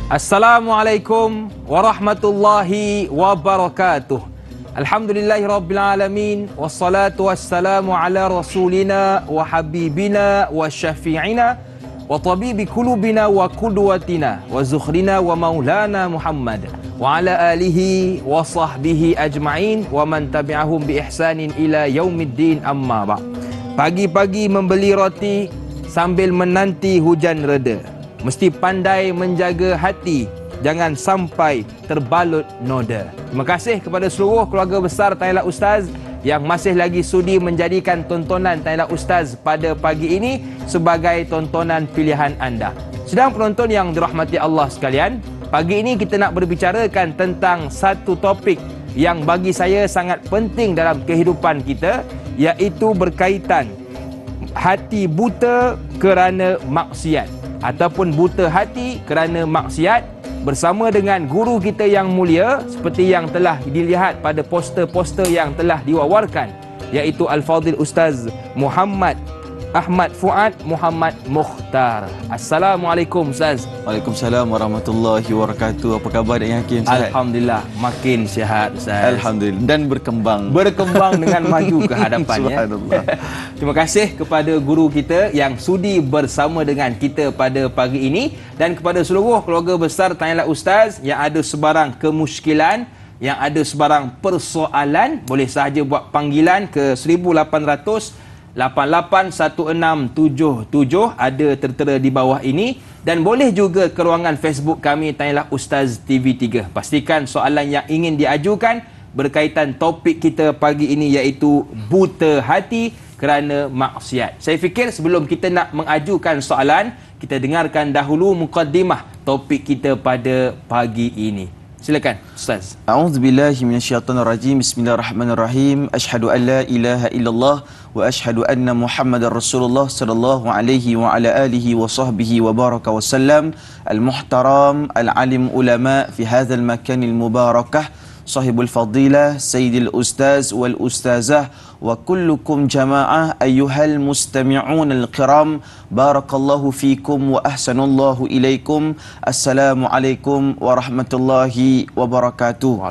Assalamualaikum warahmatullahi wabarakatuh. Alhamdulillahirabbil alamin wassalatu wassalamu ala rasulina wa habibina wa syafi'ina wa tabibi qulubina wa qudwatina wa zukhrina wa maulana Muhammad wa ala alihi wa sahbihi ajma'in wa man tabi'ahum bi ihsanin ila yaumiddin, amma ba'. Pagi-pagi membeli roti sambil menanti hujan reda. Mesti pandai menjaga hati, jangan sampai terbalut noda. Terima kasih kepada seluruh keluarga besar Tanya Elak Ustaz yang masih lagi sudi menjadikan tontonan Tanya Elak Ustaz pada pagi ini sebagai tontonan pilihan anda. Sedang penonton yang dirahmati Allah sekalian, pagi ini kita nak berbicarakan tentang satu topik yang bagi saya sangat penting dalam kehidupan kita, iaitu berkaitan hati buta kerana maksiat ataupun buta hati kerana maksiat, bersama dengan guru kita yang mulia seperti yang telah dilihat pada poster-poster yang telah diwawarkan, iaitu Al-Fadhil Ustaz Muhammad Ahmad Fuad Muhammad Mukhtar. Assalamualaikum Ustaz. Waalaikumsalam warahmatullahi wabarakatuh. Apa khabar Yang Hakim? Alhamdulillah, makin sihat Ustaz. Alhamdulillah, dan berkembang dengan maju ke hadapannya. Subhanallah. Terima kasih kepada guru kita yang sudi bersama dengan kita pada pagi ini, dan kepada seluruh keluarga besar Tanya Elak Ustaz yang ada sebarang kemusykilan, yang ada sebarang persoalan, boleh sahaja buat panggilan ke 1800 881677, ada tertera di bawah ini, dan boleh juga ke ruangan Facebook kami Tanya Elak Ustaz TV3. Pastikan soalan yang ingin diajukan berkaitan topik kita pagi ini, iaitu buta hati kerana maksiat. Saya fikir sebelum kita nak mengajukan soalan, kita dengarkan dahulu mukaddimah topik kita pada pagi ini. Silakan Ustaz. A'udzubillahi minasyaitonirrajim. Bismillahirrahmanirrahim. Asyhadu an la ilaha illallah wa asyhadu anna Muhammadar Rasulullah sallallahu alaihi wa ala alihi wa sahbihi wa baraka wa sallam. Al-muhtaram al-alim ulama fi hadzal makanil mubarakah, sahibul fadilah sayyidil ustaz wal ustazah wa kullukum jamaah ayyuhal mustami'un al-kiram, barakallahu fikum wa ahsanallahu ilaikum. Assalamualaikum warahmatullahi wabarakatuh.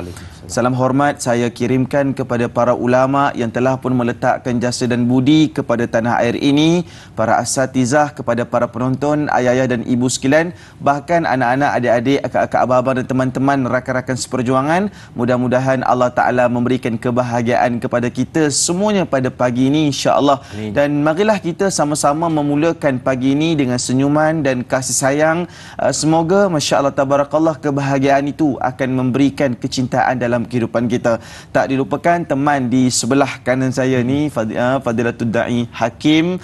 Salam hormat saya kirimkan kepada para ulama yang telah pun meletakkan jasa dan budi kepada tanah air ini, para asatizah, kepada para penonton, ayah-ayah dan ibu sekalian, bahkan anak-anak, adik-adik, akak-akak, abang-abang dan teman-teman rakan-rakan seperjuangan. Mudah-mudahan Allah Ta'ala memberikan kebahagiaan kepada kita semuanya pada pagi ini, insya-Allah. Dan marilah kita sama-sama memulakan pagi ini dengan senyuman dan kasih sayang. Semoga masya-Allah tabarakallah kebahagiaan itu akan memberikan kecintaan dalam kehidupan kita. Tak dilupakan teman di sebelah kanan saya ni, Fadilatul Da'i Hakim,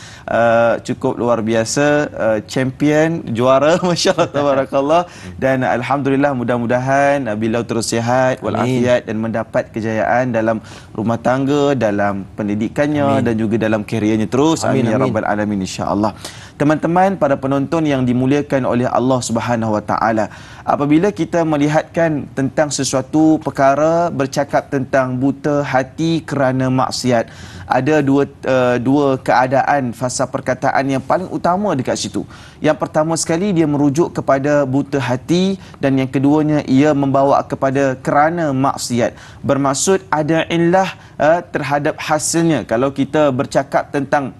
cukup luar biasa, champion, juara masya-Allah tabarakallah, dan alhamdulillah, mudah-mudahan beliau terus sihat walafiat dan mendapat kejayaan dalam rumah tangga, dalam pendidikannya, dan juga dalam kerjanya terus. Amin ya rabbal alamin, insya-Allah. Teman-teman, para penonton yang dimuliakan oleh Allah Subhanahu Wa Taala, apabila kita melihatkan tentang sesuatu perkara bercakap tentang buta hati kerana maksiat, ada dua keadaan fasa perkataan yang paling utama dekat situ. Yang pertama sekali, dia merujuk kepada buta hati, dan yang keduanya ia membawa kepada kerana maksiat. Bermaksud ada illah terhadap hasilnya. Kalau kita bercakap tentang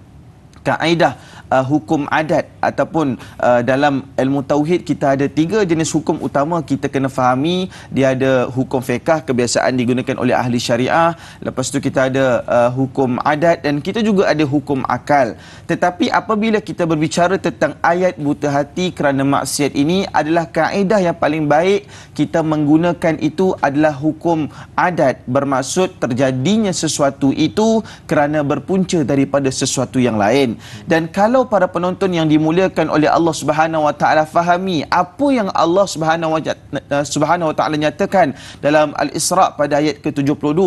kaedah hukum adat ataupun dalam ilmu tauhid, kita ada 3 jenis hukum utama kita kena fahami. Dia ada hukum fiqh, kebiasaan digunakan oleh ahli syariah. Lepas tu kita ada hukum adat, dan kita juga ada hukum akal. Tetapi apabila kita berbicara tentang ayat buta hati kerana maksiat ini, adalah kaedah yang paling baik kita menggunakan itu adalah hukum adat. Bermaksud terjadinya sesuatu itu kerana berpunca daripada sesuatu yang lain. Dan kalau para penonton yang dimuliakan oleh Allah Subhanahu Wa Taala fahami apa yang Allah Subhanahu Wa Taala nyatakan dalam Al-Isra pada ayat ke-72,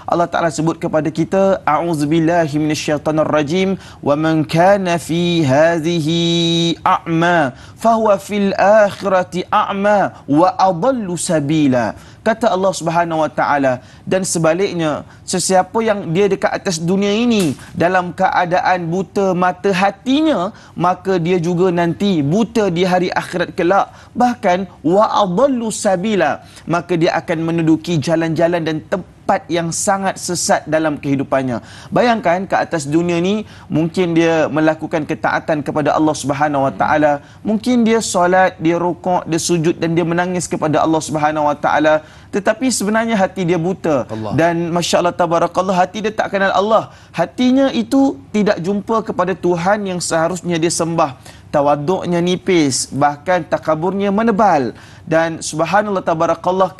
Allah Taala sebut kepada kita, a'udzubillahi minasyaitonirrajim, wa man kana fi hadhihi a'ma fahuwa fil akhirati a'ma wa adallu sabila. Kata Allah Subhanahu Wa Taala, dan sebaliknya, sesiapa yang dia dekat atas dunia ini dalam keadaan buta mata hatinya, dunianya, maka dia juga nanti buta di hari akhirat kelak. Bahkan wa adallu sabila, maka dia akan menduduki jalan-jalan dan tempat yang sangat sesat dalam kehidupannya. Bayangkan ke atas dunia ni mungkin dia melakukan ketaatan kepada Allah Subhanahu Wa Taala, mungkin dia solat, dia rukuk, dia sujud dan dia menangis kepada Allah Subhanahu Wa Taala, tetapi sebenarnya hati dia buta. Dan masya-Allah tabarakallah, hati dia tak kenal Allah. Hatinya itu tidak jumpa kepada Tuhan yang seharusnya dia sembah. Tawaduknya nipis, bahkan takaburnya menebal. Dan subhanallah tabarakallah,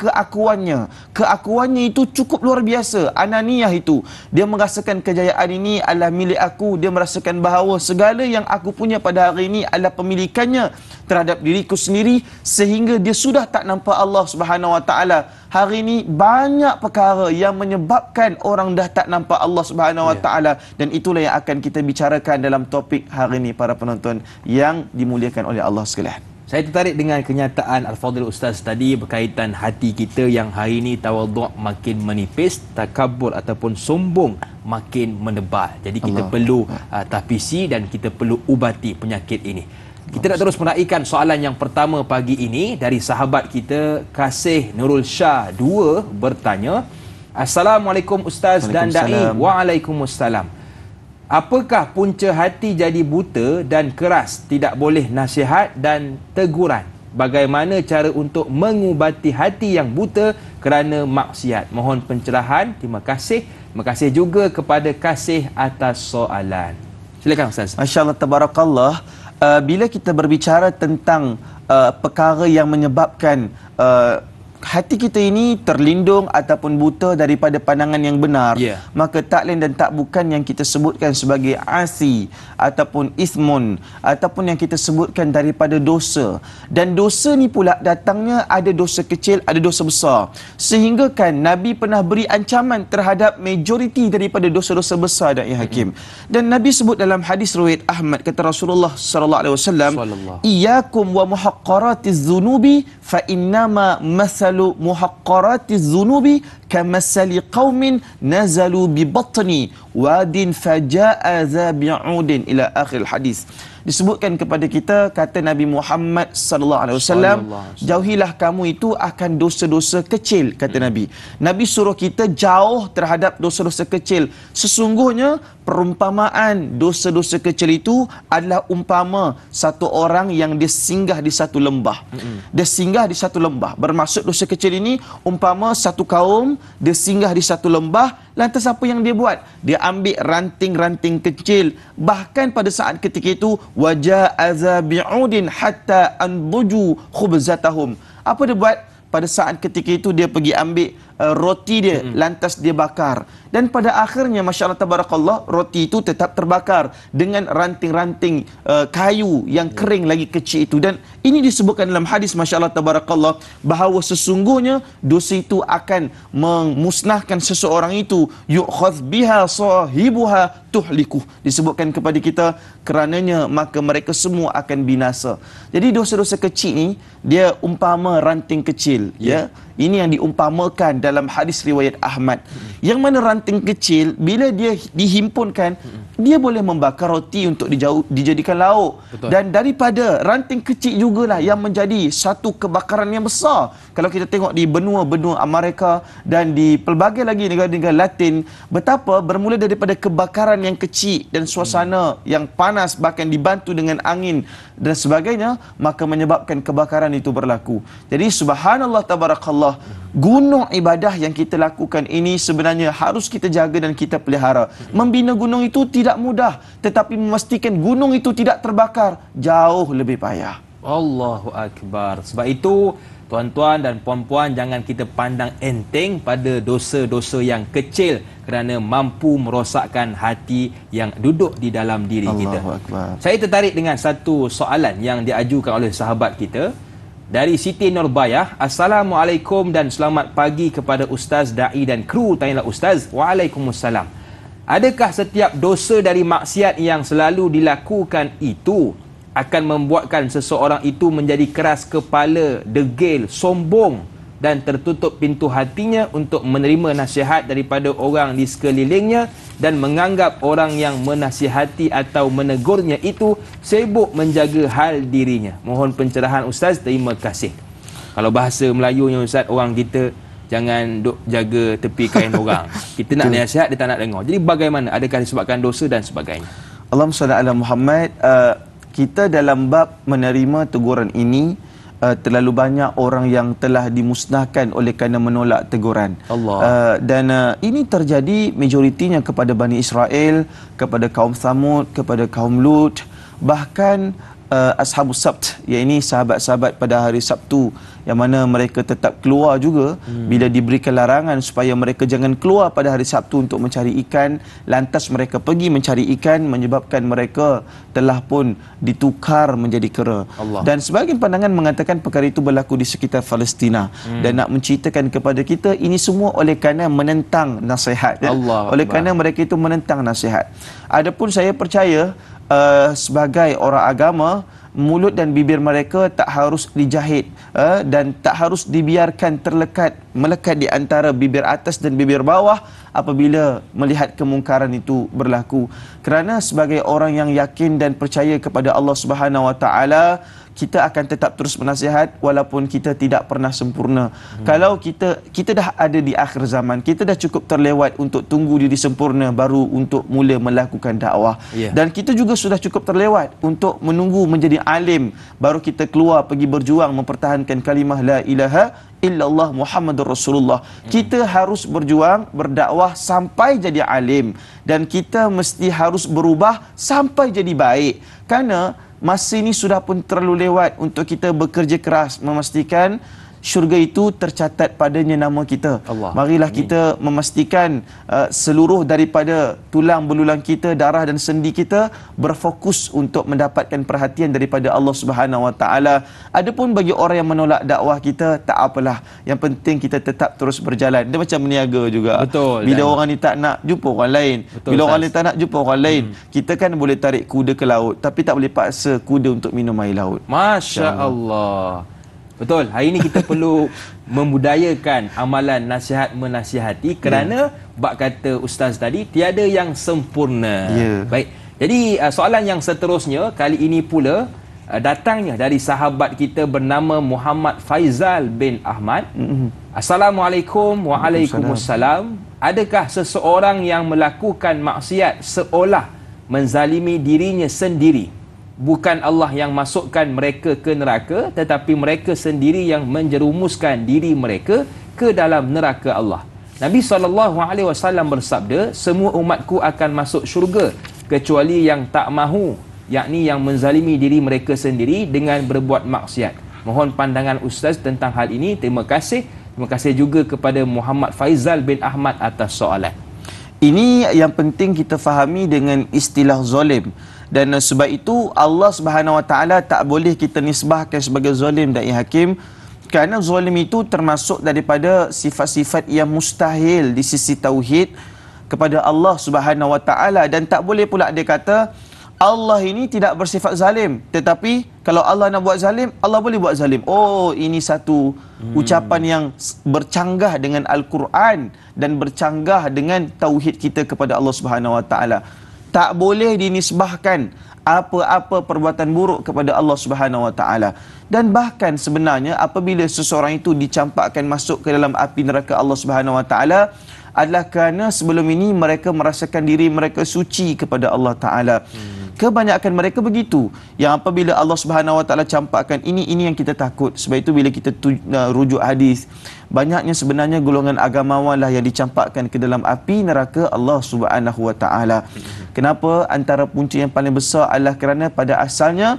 keakuannya itu cukup luar biasa. Ananiyah itu, dia merasakan kejayaan ini adalah milik aku. Dia merasakan bahawa segala yang aku punya pada hari ini adalah pemilikannya terhadap diriku sendiri, sehingga dia sudah tak nampak Allah Subhanahu Wa Taala. Hari ini banyak perkara yang menyebabkan orang dah tak nampak Allah Subhanahu Wa Taala, dan itulah yang akan kita bicarakan dalam topik hari ini para penonton yang dimuliakan oleh Allah sekalian. Saya tertarik dengan kenyataan Al-Fadhil Ustaz tadi berkaitan hati kita yang hari ini tawaduk makin menipis, takabur ataupun sombong makin menebal. Jadi kita perlu tapisi dan kita perlu ubati penyakit ini. Kita nak terus meraihkan soalan yang pertama pagi ini dari sahabat kita Kasih Nurul Shah 2 bertanya, Assalamualaikum Ustaz dan Da'i. Waalaikumsalam. Apakah punca hati jadi buta dan keras, tidak boleh nasihat dan teguran? Bagaimana cara untuk mengubati hati yang buta kerana maksiat? Mohon pencerahan. Terima kasih. Terima kasih juga kepada Kasih atas soalan. Silakan Ustaz. Masya-Allah tabarakallah. Bila kita berbicara tentang perkara yang menyebabkan hati kita ini terlindung ataupun buta daripada pandangan yang benar, maka tak lain dan tak bukan yang kita sebutkan sebagai asi ataupun ismun, ataupun yang kita sebutkan daripada dosa. Dan dosa ni pula datangnya ada dosa kecil, ada dosa besar. Sehingga kan Nabi pernah beri ancaman terhadap majoriti daripada dosa-dosa besar dan hakim. Dan Nabi sebut dalam hadis riwayat Ahmad, kata Rasulullah sallallahu alaihi wasallam, iyyakum wa muhaqqaratiz dzunubi fa innama masal muhaqqaratiz dzunubi kamassali qaumin nazalu bi batni wadin faja'a za bi'udin ila akhir hadis. Disebutkan kepada kita, kata Nabi Muhammad sallallahu alaihi wasallam, jauhilah kamu itu akan dosa-dosa kecil, kata Nabi. Nabi suruh kita jauh terhadap dosa-dosa kecil. Sesungguhnya perumpamaan dosa-dosa kecil itu adalah umpama satu orang yang dia singgah di satu lembah. Dia singgah di satu lembah. Bermaksud dosa kecil ini umpama satu kaum dia singgah di satu lembah, lantas apa yang dia buat? Dia ambil ranting-ranting kecil. Bahkan pada saat ketika itu waja'aza bi'udin hatta anbuju khubzatahum. Apa dia buat? Pada saat ketika itu dia pergi ambil roti dia, lantas dia bakar. Dan pada akhirnya masya-Allah tabarakallah, roti itu tetap terbakar dengan ranting-ranting kayu yang kering lagi kecil itu. Dan ini disebutkan dalam hadis masya-Allah tabarakallah bahawa sesungguhnya dosa itu akan memusnahkan seseorang itu, yu'khadz biha sahibuha tuhliku. Disebutkan kepada kita, kerananya maka mereka semua akan binasa. Jadi dosa-dosa kecil ni dia umpama ranting kecil, ya. Ini yang diumpamakan dalam hadis riwayat Ahmad. Yang mana ranting kecil bila dia dihimpunkan, dia boleh membakar roti untuk dijadikan lauk. Dan daripada ranting kecil jugalah yang menjadi satu kebakaran yang besar. Kalau kita tengok di benua-benua Amerika dan di pelbagai lagi negara-negara Latin, betapa bermula daripada kebakaran yang kecil dan suasana yang panas, bahkan dibantu dengan angin dan sebagainya, maka menyebabkan kebakaran itu berlaku. Jadi subhanallah tabarakallah, gunung ibadah yang kita lakukan ini sebenarnya harus kita jaga dan kita pelihara. Membina gunung itu tidak mudah, tetapi memastikan gunung itu tidak terbakar jauh lebih payah. Allahu Akbar. Sebab itu tuan-tuan dan puan-puan, jangan kita pandang enteng pada dosa-dosa yang kecil kerana mampu merosakkan hati yang duduk di dalam diri kita. Akbar. Saya tertarik dengan satu soalan yang diajukan oleh sahabat kita dari Siti Nurbayah. Assalamualaikum dan selamat pagi kepada Ustaz, Da'i dan kru. Tanyalah Ustaz. Waalaikumsalam. Adakah setiap dosa dari maksiat yang selalu dilakukan itu akan membuatkan seseorang itu menjadi keras kepala, degil, sombong, dan tertutup pintu hatinya untuk menerima nasihat daripada orang di sekelilingnya dan menganggap orang yang menasihati atau menegurnya itu sibuk menjaga hal dirinya. Mohon pencerahan Ustaz, terima kasih. Kalau bahasa Melayunya Ustaz, orang kita jangan duk jaga tepi kain orang. Kita nak nasihat, dia tak nak dengar. Jadi bagaimana? Adakah disebabkan dosa dan sebagainya? Allahumma salli ala Muhammad. Kita dalam bab menerima teguran ini, terlalu banyak orang yang telah dimusnahkan oleh kerana menolak teguran. Allah. Dan ini terjadi majoritinya kepada Bani Israel, kepada kaum Thamud, kepada kaum Lut, bahkan Ashabus Sabt, iaitu sahabat-sahabat pada hari Sabtu, yang mana mereka tetap keluar juga bila diberikan larangan supaya mereka jangan keluar pada hari Sabtu untuk mencari ikan, lantas mereka pergi mencari ikan, menyebabkan mereka telah pun ditukar menjadi kera. Allah. Dan sebahagian pandangan mengatakan perkara itu berlaku di sekitar Palestina, dan nak menceritakan kepada kita ini semua oleh kerana menentang nasihat. Allah oleh Akbar. kerana mereka itu menentang nasihat. Adapun saya percaya sebagai orang agama, mulut dan bibir mereka tak harus dijahit dan tak harus dibiarkan melekat di antara bibir atas dan bibir bawah apabila melihat kemungkaran itu berlaku. Kerana sebagai orang yang yakin dan percaya kepada Allah Subhanahu Wa Taala, kita akan tetap terus menasihat walaupun kita tidak pernah sempurna. Kalau kita dah ada di akhir zaman, kita dah cukup terlewat untuk tunggu diri sempurna baru untuk mula melakukan dakwah. Dan kita juga sudah cukup terlewat untuk menunggu menjadi alim baru kita keluar pergi berjuang mempertahankan kalimah la ilaha illallah Muhammadur Rasulullah. Kita harus berjuang, berdakwah sampai jadi alim, dan kita mesti harus berubah sampai jadi baik. Kerana masa ini sudah pun terlalu lewat untuk kita bekerja keras memastikan syurga itu tercatat padanya nama kita. Allah. Marilah Amin. kita memastikan seluruh daripada tulang belulang kita, darah dan sendi kita berfokus untuk mendapatkan perhatian daripada Allah Subhanahu Wa Taala. Adapun bagi orang yang menolak dakwah kita, tak apalah. Yang penting kita tetap terus berjalan. Dia macam meniaga juga. Betul. Bila orang ni tak nak, jumpa orang lain. Betul, Bila orang Ustaz. ni tak nak, jumpa orang lain. Kita kan boleh tarik kuda ke laut, tapi tak boleh paksa kuda untuk minum air laut. Masya Allah. Betul. Hari ini kita perlu membudayakan amalan nasihat menasihati kerana bab kata Ustaz tadi, tiada yang sempurna. Baik. Jadi soalan yang seterusnya kali ini pula datangnya dari sahabat kita bernama Muhammad Faizal bin Ahmad. Assalamualaikum. Waalaikumsalam. Adakah seseorang yang melakukan maksiat seolah menzalimi dirinya sendiri? Bukan Allah yang masukkan mereka ke neraka, tetapi mereka sendiri yang menjerumuskan diri mereka ke dalam neraka Allah. Nabi SAW bersabda, semua umatku akan masuk syurga kecuali yang tak mahu, yakni yang menzalimi diri mereka sendiri dengan berbuat maksiat. Mohon pandangan Ustaz tentang hal ini. Terima kasih. Terima kasih juga kepada Muhammad Faizal bin Ahmad atas soalan. Ini yang penting kita fahami dengan istilah zalim. Dan sebab itu Allah Subhanahu Wa Taala tak boleh kita nisbahkan sebagai zalim dan hakim, kerana zalim itu termasuk daripada sifat-sifat yang mustahil di sisi tauhid kepada Allah Subhanahu Wa Taala. Dan tak boleh pula dia kata Allah ini tidak bersifat zalim, tetapi kalau Allah nak buat zalim, Allah boleh buat zalim. Oh, ini satu ucapan yang bercanggah dengan Al-Quran dan bercanggah dengan tauhid kita kepada Allah Subhanahu Wa Taala. Tak boleh dinisbahkan apa-apa perbuatan buruk kepada Allah Subhanahu Wa Taala. Dan bahkan sebenarnya apabila seseorang itu dicampakkan masuk ke dalam api neraka Allah Subhanahu Wa Taala, adalah kerana sebelum ini mereka merasakan diri mereka suci kepada Allah Taala. Kebanyakan mereka begitu, yang apabila Allah Subhanahu Wa Taala campakkan ini yang kita takut. Sebab itu bila kita rujuk hadis, banyaknya sebenarnya golongan agamawan lah yang dicampakkan ke dalam api neraka Allah Subhanahu Wa Taala. Kenapa? Antara punca yang paling besar adalah kerana pada asalnya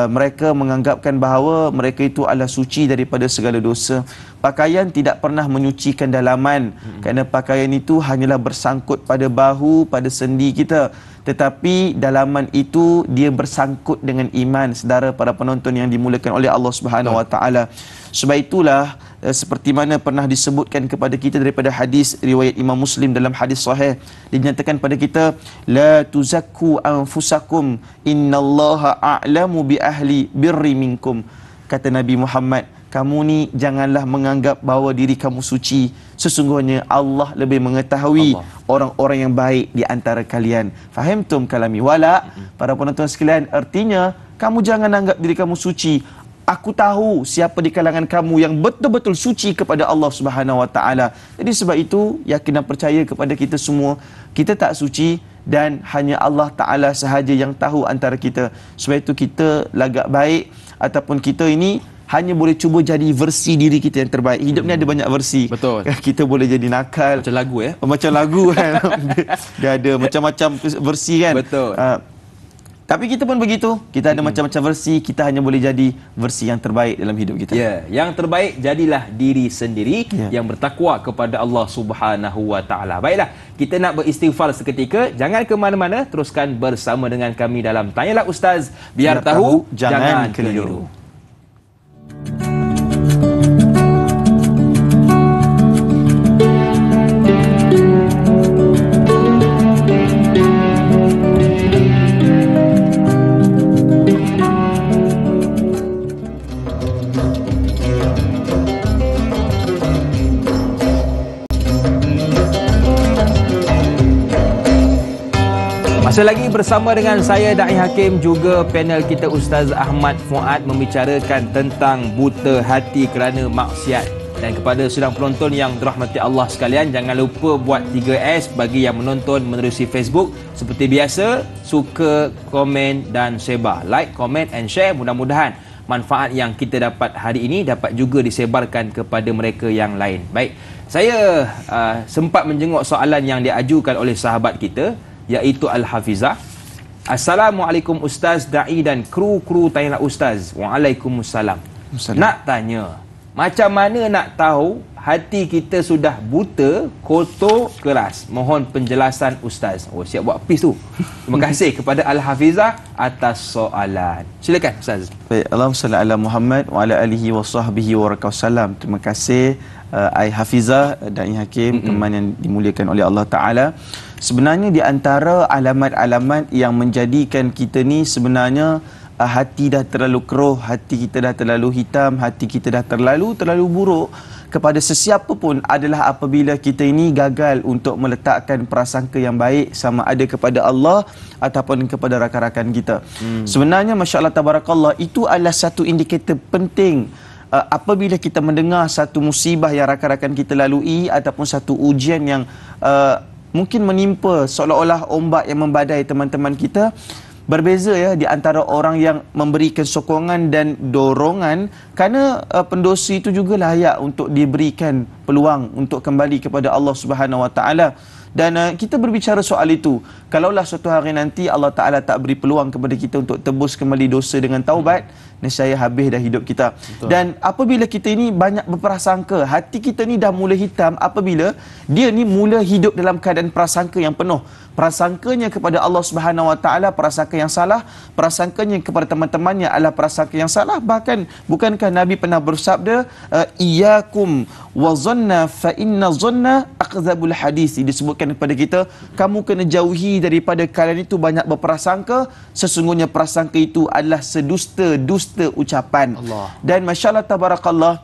mereka menganggapkan bahawa mereka itu adalah suci daripada segala dosa. Pakaian tidak pernah menyucikan dalaman, kerana pakaian itu hanyalah bersangkut pada bahu, pada sendi kita. Tetapi dalaman itu dia bersangkut dengan iman, saudara para penonton yang dimulakan oleh Allah Subhanahu Wa Taala. Sebab itulah seperti mana pernah disebutkan kepada kita daripada hadis riwayat Imam Muslim dalam hadis sahih, dinyatakan pada kita, la tuzakku anfusakum innallaha a'lamu bi ahli birri minkum. Kata Nabi Muhammad, kamu ni janganlah menganggap bahawa diri kamu suci. Sesungguhnya Allah lebih mengetahui orang-orang yang baik di antara kalian. Fahimtum kalami? Wala, para penonton sekalian, artinya kamu jangan anggap diri kamu suci. Aku tahu siapa di kalangan kamu yang betul-betul suci kepada Allah Subhanahu Wa Taala. Jadi sebab itu, yakin dan percaya kepada kita semua, kita tak suci dan hanya Allah Taala sahaja yang tahu antara kita. Sebab itu kita lagak baik ataupun kita ini hanya boleh cuba jadi versi diri kita yang terbaik. Hidup ni ada banyak versi. Betul. Kita boleh jadi nakal. Macam lagu ya? Macam lagu kan. Dia ada macam-macam versi kan. Betul. Tapi kita pun begitu. Kita ada macam-macam versi. Kita hanya boleh jadi versi yang terbaik dalam hidup kita. Ya, yang terbaik jadilah diri sendiri yang bertakwa kepada Allah Subhanahu Wa Taala. Baiklah, kita nak beristighfar seketika. Jangan ke mana-mana, teruskan bersama dengan kami dalam Tanyalah Ustaz, biar tahu jangan keliru. Masih lagi bersama dengan saya Da'i Hakim, juga panel kita Ustaz Ahmad Fuad, membicarakan tentang buta hati kerana maksiat. Dan kepada sidang penonton yang dirahmati Allah sekalian, jangan lupa buat 3S bagi yang menonton menerusi Facebook. Seperti biasa, suka, komen dan sebar. Like, comment and share. Mudah-mudahan manfaat yang kita dapat hari ini dapat juga disebarkan kepada mereka yang lain. Baik, saya sempat menjenguk soalan yang diajukan oleh sahabat kita, iaitu Al-Hafizah. Assalamualaikum Ustaz, Da'i dan kru Tanyalah Ustaz. Waalaikumsalam. Nak tanya, macam mana nak tahu hati kita sudah buta, kotor, keras? Mohon penjelasan Ustaz. Oh, siap buat pis tu. Terima kasih kepada Al-Hafizah atas soalan. Silakan Ustaz. Baik, Allahumma salli ala Muhammad wa ala alihi wa sahbihi wa wasallam. Terima kasih Ai Hafizah dan Hakim, teman yang dimuliakan oleh Allah Ta'ala. Sebenarnya di antara alamat-alamat yang menjadikan kita ni sebenarnya hati dah terlalu keruh, hati kita dah terlalu hitam, hati kita dah terlalu buruk kepada sesiapa pun adalah apabila kita ini gagal untuk meletakkan prasangka yang baik, sama ada kepada Allah ataupun kepada rakan-rakan kita. Sebenarnya masya-Allah tabarakallah, itu adalah satu indikator penting. Apabila kita mendengar satu musibah yang rakan-rakan kita lalui ataupun satu ujian yang mungkin menimpa seolah-olah ombak yang membadai teman-teman kita, berbeza ya di antara orang yang memberikan sokongan dan dorongan, kerana pendosa itu juga layak untuk diberikan peluang untuk kembali kepada Allah Subhanahu Wa Taala. Dan kita berbicara soal itu, kalaulah suatu hari nanti Allah Ta'ala tak beri peluang kepada kita untuk tebus kembali dosa dengan taubat, nescaya habis dah hidup kita. Betul. Dan apabila kita ini banyak berprasangka, hati kita ni dah mula hitam apabila dia ni mula hidup dalam keadaan prasangka yang penuh. Prasangkanya kepada Allah Subhanahu Wa Taala prasangka yang salah, prasangkanya kepada teman-temannya adalah prasangka yang salah. Bahkan bukankah Nabi pernah bersabda, iyyakum wa dhanna fa inna dhanna akdzabul hadis. Disebutkan kepada kita, kamu kena jauhi daripada kalian itu banyak berprasangka, sesungguhnya prasangka itu adalah sedusta-dusta ucapan. Allah. Dan masya-Allah tabarakallah,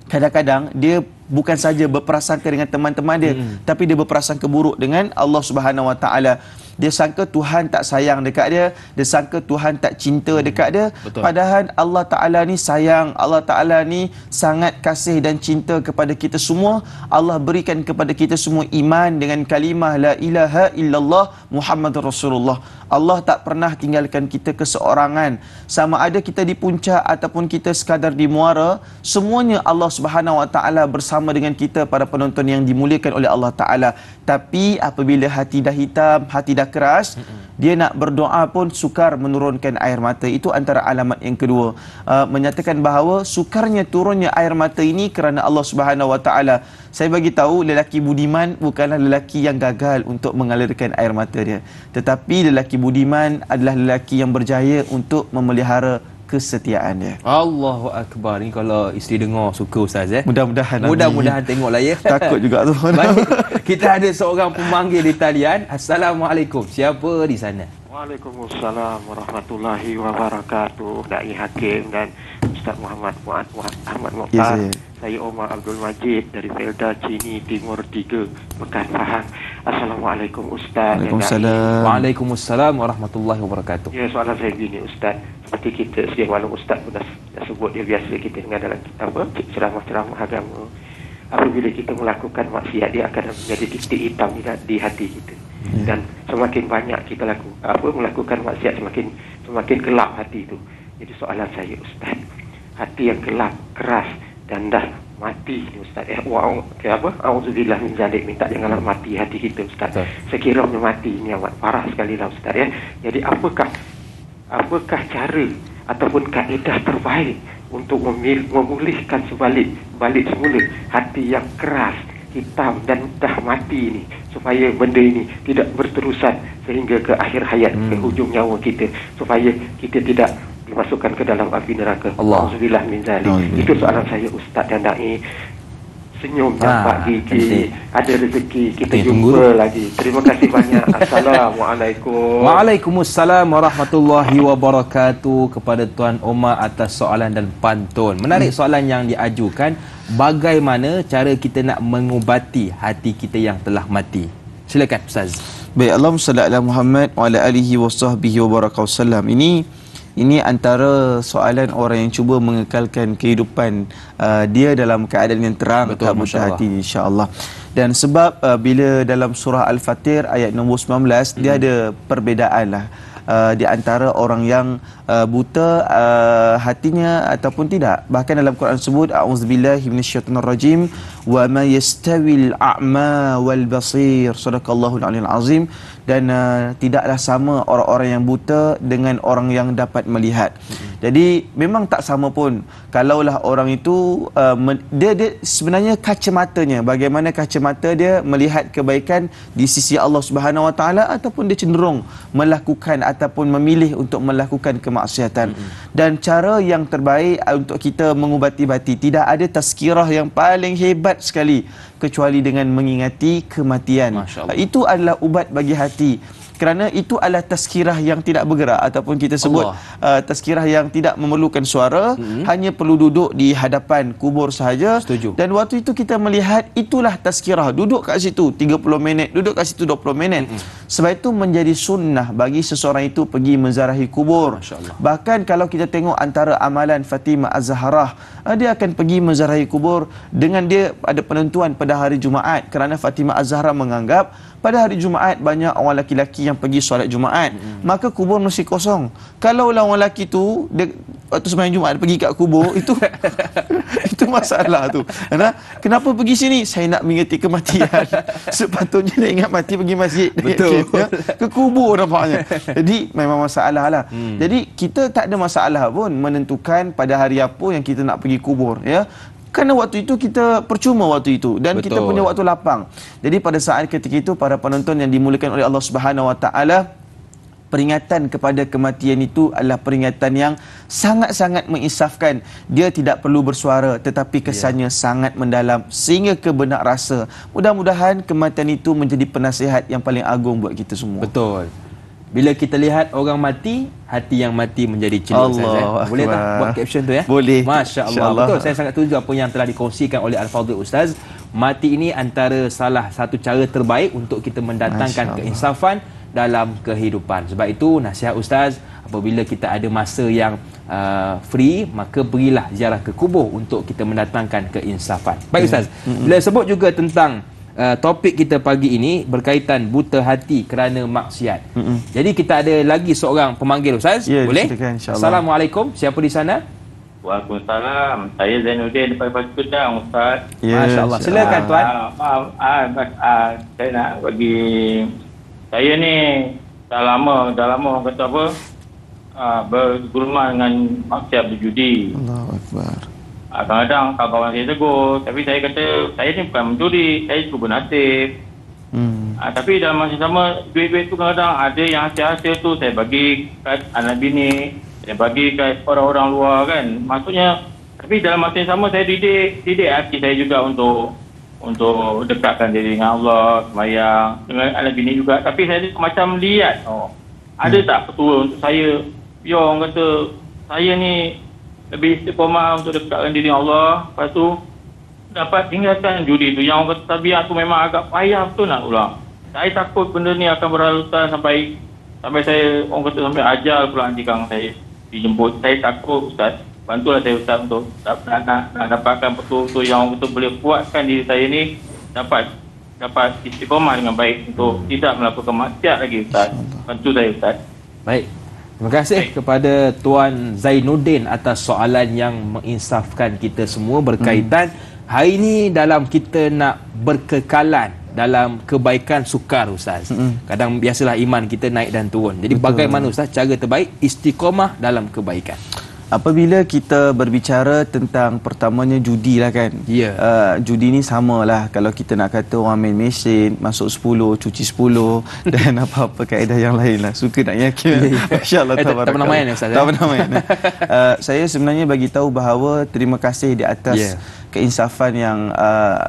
kadang-kadang dia bukan saja berprasangka dengan teman-teman dia, tapi dia berprasangka buruk dengan Allah Subhanahu Wa Taala. Dia sangka Tuhan tak sayang dekat dia, dia sangka Tuhan tak cinta dekat dia. Betul. Padahal Allah Ta'ala ni sayang, Allah Ta'ala ni sangat kasih dan cinta kepada kita semua. Allah berikan kepada kita semua iman dengan kalimah la ilaha illallah Muhammadur Rasulullah. Allah tak pernah tinggalkan kita keseorangan. Sama ada kita di puncak ataupun kita sekadar di muara, semuanya Allah Subhanahu Wa Taala bersama dengan kita, para penonton yang dimuliakan oleh Allah Ta'ala. Tapi apabila hati dah hitam, hati dah keras, dia nak berdoa pun sukar menurunkan air mata. Itu antara alamat yang kedua, menyatakan bahawa sukarnya turunnya air mata ini kerana Allah Subhanahu Wa Taala. Saya bagi tahu, lelaki budiman bukanlah lelaki yang gagal untuk mengalirkan air mata dia, tetapi lelaki budiman adalah lelaki yang berjaya untuk memelihara kesetiaan dia. Allahu Akbar. Ni kalau isteri dengar suka Ustaz Mudah-mudahan tengoklah ya. Takut juga tu. Baik, kita ada seorang pemanggil di talian. Assalamualaikum. Siapa di sana? Waalaikumsalam warahmatullahi wabarakatuh. Da'i Hakim dan Ustaz Muhammad Ahmad Ya, Mokhtar. Saya Omar Abdul Majid dari Felda Cini Timur 3, Mekah Pahang. Assalamualaikum Ustaz. Waalaikumsalam. Waalaikumsalam warahmatullahi wabarakatuh. Ya, soalan saya begini Ustaz. Seperti kita sedia maklum Ustaz pun dah sebut dia biasa kita dengar dalam ceramah-ceramah agama. Apabila kita melakukan maksiat, dia akan menjadi titik hitam di hati kita. Dan semakin banyak kita melakukan maksiat, semakin gelap hati itu. Jadi soalan saya Ustaz, hati yang gelap, keras dan dah mati ni Ustaz. Auzubillah min zalik, minta janganlah mati hati kita Ustaz. Sekiranya mati ni amat parah sekali lah Ustaz ya. Jadi apakah cara ataupun kaedah terbaik untuk memulihkan balik semula hati yang keras, hitam dan dah mati ni, supaya benda ini tidak berterusan sehingga ke akhir hayat, ke hujung nyawa kita, supaya kita tidak dimasukkan ke dalam api neraka. Auzubillah min zalik. Itu soalan saya Ustaz dan Dai. Senyum nampak gigi, ada rezeki kita jumpa lagi. Terima kasih banyak. Assalamualaikum. Waalaikumsalam warahmatullahi wabarakatuh kepada Tuan Omar atas soalan dan pantun. Menarik soalan yang diajukan, bagaimana cara kita nak mengubati hati kita yang telah mati? Silakan Ustaz. Baik, Allahumma salli ala Muhammad wa ala alihi wa sahbihi wa baraka wasallam. Ini antara soalan orang yang cuba mengekalkan kehidupan dia dalam keadaan yang terang, tak buta hati, insya-Allah. Dan sebab bila dalam surah Al-Fatir ayat nombor 19 dia ada perbezaan lah di antara orang yang buta hatinya ataupun tidak. Bahkan dalam Quran sebut a'udzubillahi minasyaitonirrajim wa ma yastawil a'ma wal basir, sadaqallahul aliyil azim. Dan tidaklah sama orang-orang yang buta dengan orang yang dapat melihat. Jadi memang tak sama pun. Kalaulah orang itu dia sebenarnya kacamatanya, bagaimana kacamata dia melihat kebaikan di sisi Allah Subhanahu Wa Taala, ataupun dia cenderung melakukan ataupun memilih untuk melakukan kemaksiatan. Dan cara yang terbaik untuk kita mengubati hati, tidak ada tazkirah yang paling hebat sekali kecuali dengan mengingati kematian. Itu adalah ubat bagi hati. Kerana itu adalah tazkirah yang tidak bergerak, ataupun kita sebut tazkirah yang tidak memerlukan suara, hanya perlu duduk di hadapan kubur sahaja. Setuju. Dan waktu itu kita melihat itulah tazkirah, duduk kat situ 30 minit, duduk kat situ 20 minit. Sebab itu menjadi sunnah bagi seseorang itu pergi menziarahi kubur. Bahkan kalau kita tengok antara amalan Fatimah Az-Zahrah, dia akan pergi menziarahi kubur dengan dia ada penentuan pada hari Jumaat, kerana Fatimah Az-Zahrah menganggap pada hari Jumaat banyak orang lelaki yang pergi solat Jumaat, maka kubur mesti kosong. Kalau orang lelaki tu dia waktu sembahyang Jumaat pergi kat kubur, itu itu masalah tu. Kenapa pergi sini? Saya nak mengingati kematian. Sepatutnya dia ingat mati pergi masjid. Betul. Ke kubur nampaknya. Jadi memang masalah lah. Jadi kita tak ada masalah pun menentukan pada hari apa yang kita nak pergi kubur, ya. Kerana waktu itu kita percuma waktu itu, dan kita punya waktu lapang. Jadi pada saat ketika itu, para penonton yang dimuliakan oleh Allah Subhanahu Wa Taala, peringatan kepada kematian itu adalah peringatan yang sangat-sangat menginsafkan. Dia tidak perlu bersuara, tetapi kesannya sangat mendalam sehingga ke benak rasa. Mudah-mudahan kematian itu menjadi penasihat yang paling agung buat kita semua. Betul. Bila kita lihat orang mati, hati yang mati menjadi celik. Boleh tak buat caption tu ya? Boleh. Masya Allah. Betul, saya sangat setuju apa yang telah dikongsikan oleh Al-Fadhil Ustaz. Mati ini antara salah satu cara terbaik untuk kita mendatangkan keinsafan dalam kehidupan. Sebab itu nasihat Ustaz, apabila kita ada masa yang free, maka pergilah ziarah ke kubur untuk kita mendatangkan keinsafan. Baik Ustaz, bila sebut juga tentang topik kita pagi ini berkaitan buta hati kerana maksiat. Jadi kita ada lagi seorang pemanggil Ustaz. Boleh? Silakan, insya-Allah. Assalamualaikum. Siapa di sana? Waalaikumsalam. Saya Zainuddin daripada Padang, Ustaz. Masya-Allah. Silakan tuan. Saya nak bagi, saya ni dah lama orang kata apa? Bergurungan dengan maksiat berjudi. Allahu Akbar. Kadang-kadang kawan-kawan saya tegur, tapi saya kata saya ni bukan mencuri, saya cuba bernasib. Tapi dalam masa sama, duit-duit tu kadang-kadang ada yang hasil-hasil tu saya bagi kat anak bini, saya bagi kat orang-orang luar kan. Maksudnya, tapi dalam masa yang sama saya didik hati saya juga untuk dekatkan diri dengan Allah, sembahyang dengan anak bini juga. Tapi saya macam lihat, ada tak petua untuk saya? Ya, orang kata saya ni lebih istiqomah untuk dekatkan diri Allah. Lepas tu dapat tinggalkan judi tu. Yang orang kata tabiat tu memang agak payah betul nak ulang. Saya takut benda ni akan berlalutan sampai saya, orang kata sampai ajal pula nanti kang saya dijemput. Saya takut Ustaz, bantulah saya Ustaz untuk nak dapatkan betul-betul yang orang kata boleh kuatkan diri saya ni dapat istiqomah dengan baik untuk tidak melakukan maksiat lagi Ustaz. Bantu saya Ustaz. Baik. Terima kasih kepada Tuan Zainuddin atas soalan yang menginsafkan kita semua berkaitan hari ini dalam kita nak berkekalan dalam kebaikan sukar Ustaz. Kadang biasalah iman kita naik dan turun. Jadi bagaimana Ustaz cara terbaik istiqamah dalam kebaikan? Apabila kita berbicara tentang pertamanya judi lah kan. Ya. Judi ni samalah kalau kita nak kata orang main mesin, masuk 10, cuci 10 dan apa-apa kaedah yang lain lah. Suka nak yakin. Masya-Allah tak pernah main Ustaz. Tak pernah main. Saya sebenarnya bagi tahu bahawa terima kasih di atas keinsafan yang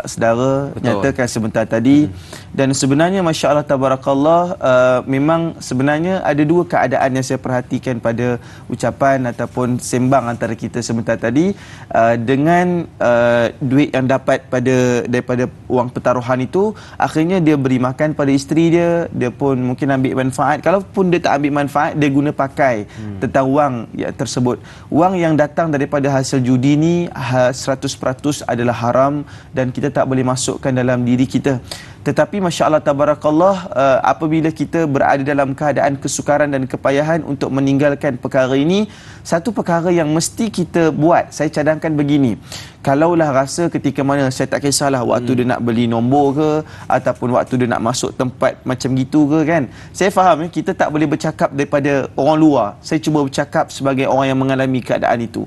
saudara nyatakan sebentar tadi. Dan sebenarnya masya-Allah tabarakallah, memang sebenarnya ada dua keadaan yang saya perhatikan pada ucapan ataupun sembang antara kita sebentar tadi. Dengan duit yang dapat daripada wang pertaruhan itu, akhirnya dia beri makan pada isteri dia, dia pun mungkin ambil manfaat. Kalaupun dia tak ambil manfaat, dia guna pakai tentang wang tersebut. Wang yang datang daripada hasil judi ni 100% adalah haram dan kita tak boleh masukkan dalam diri kita. Tetapi masya-Allah tabarakallah, apabila kita berada dalam keadaan kesukaran dan kepayahan untuk meninggalkan perkara ini, satu perkara yang mesti kita buat, saya cadangkan begini. Kalaulah rasa ketika mana, saya tak kisahlah waktu dia nak beli nombor ke ataupun waktu dia nak masuk tempat macam gitu ke kan. Saya faham kita tak boleh bercakap daripada orang luar. Saya cuba bercakap sebagai orang yang mengalami keadaan itu.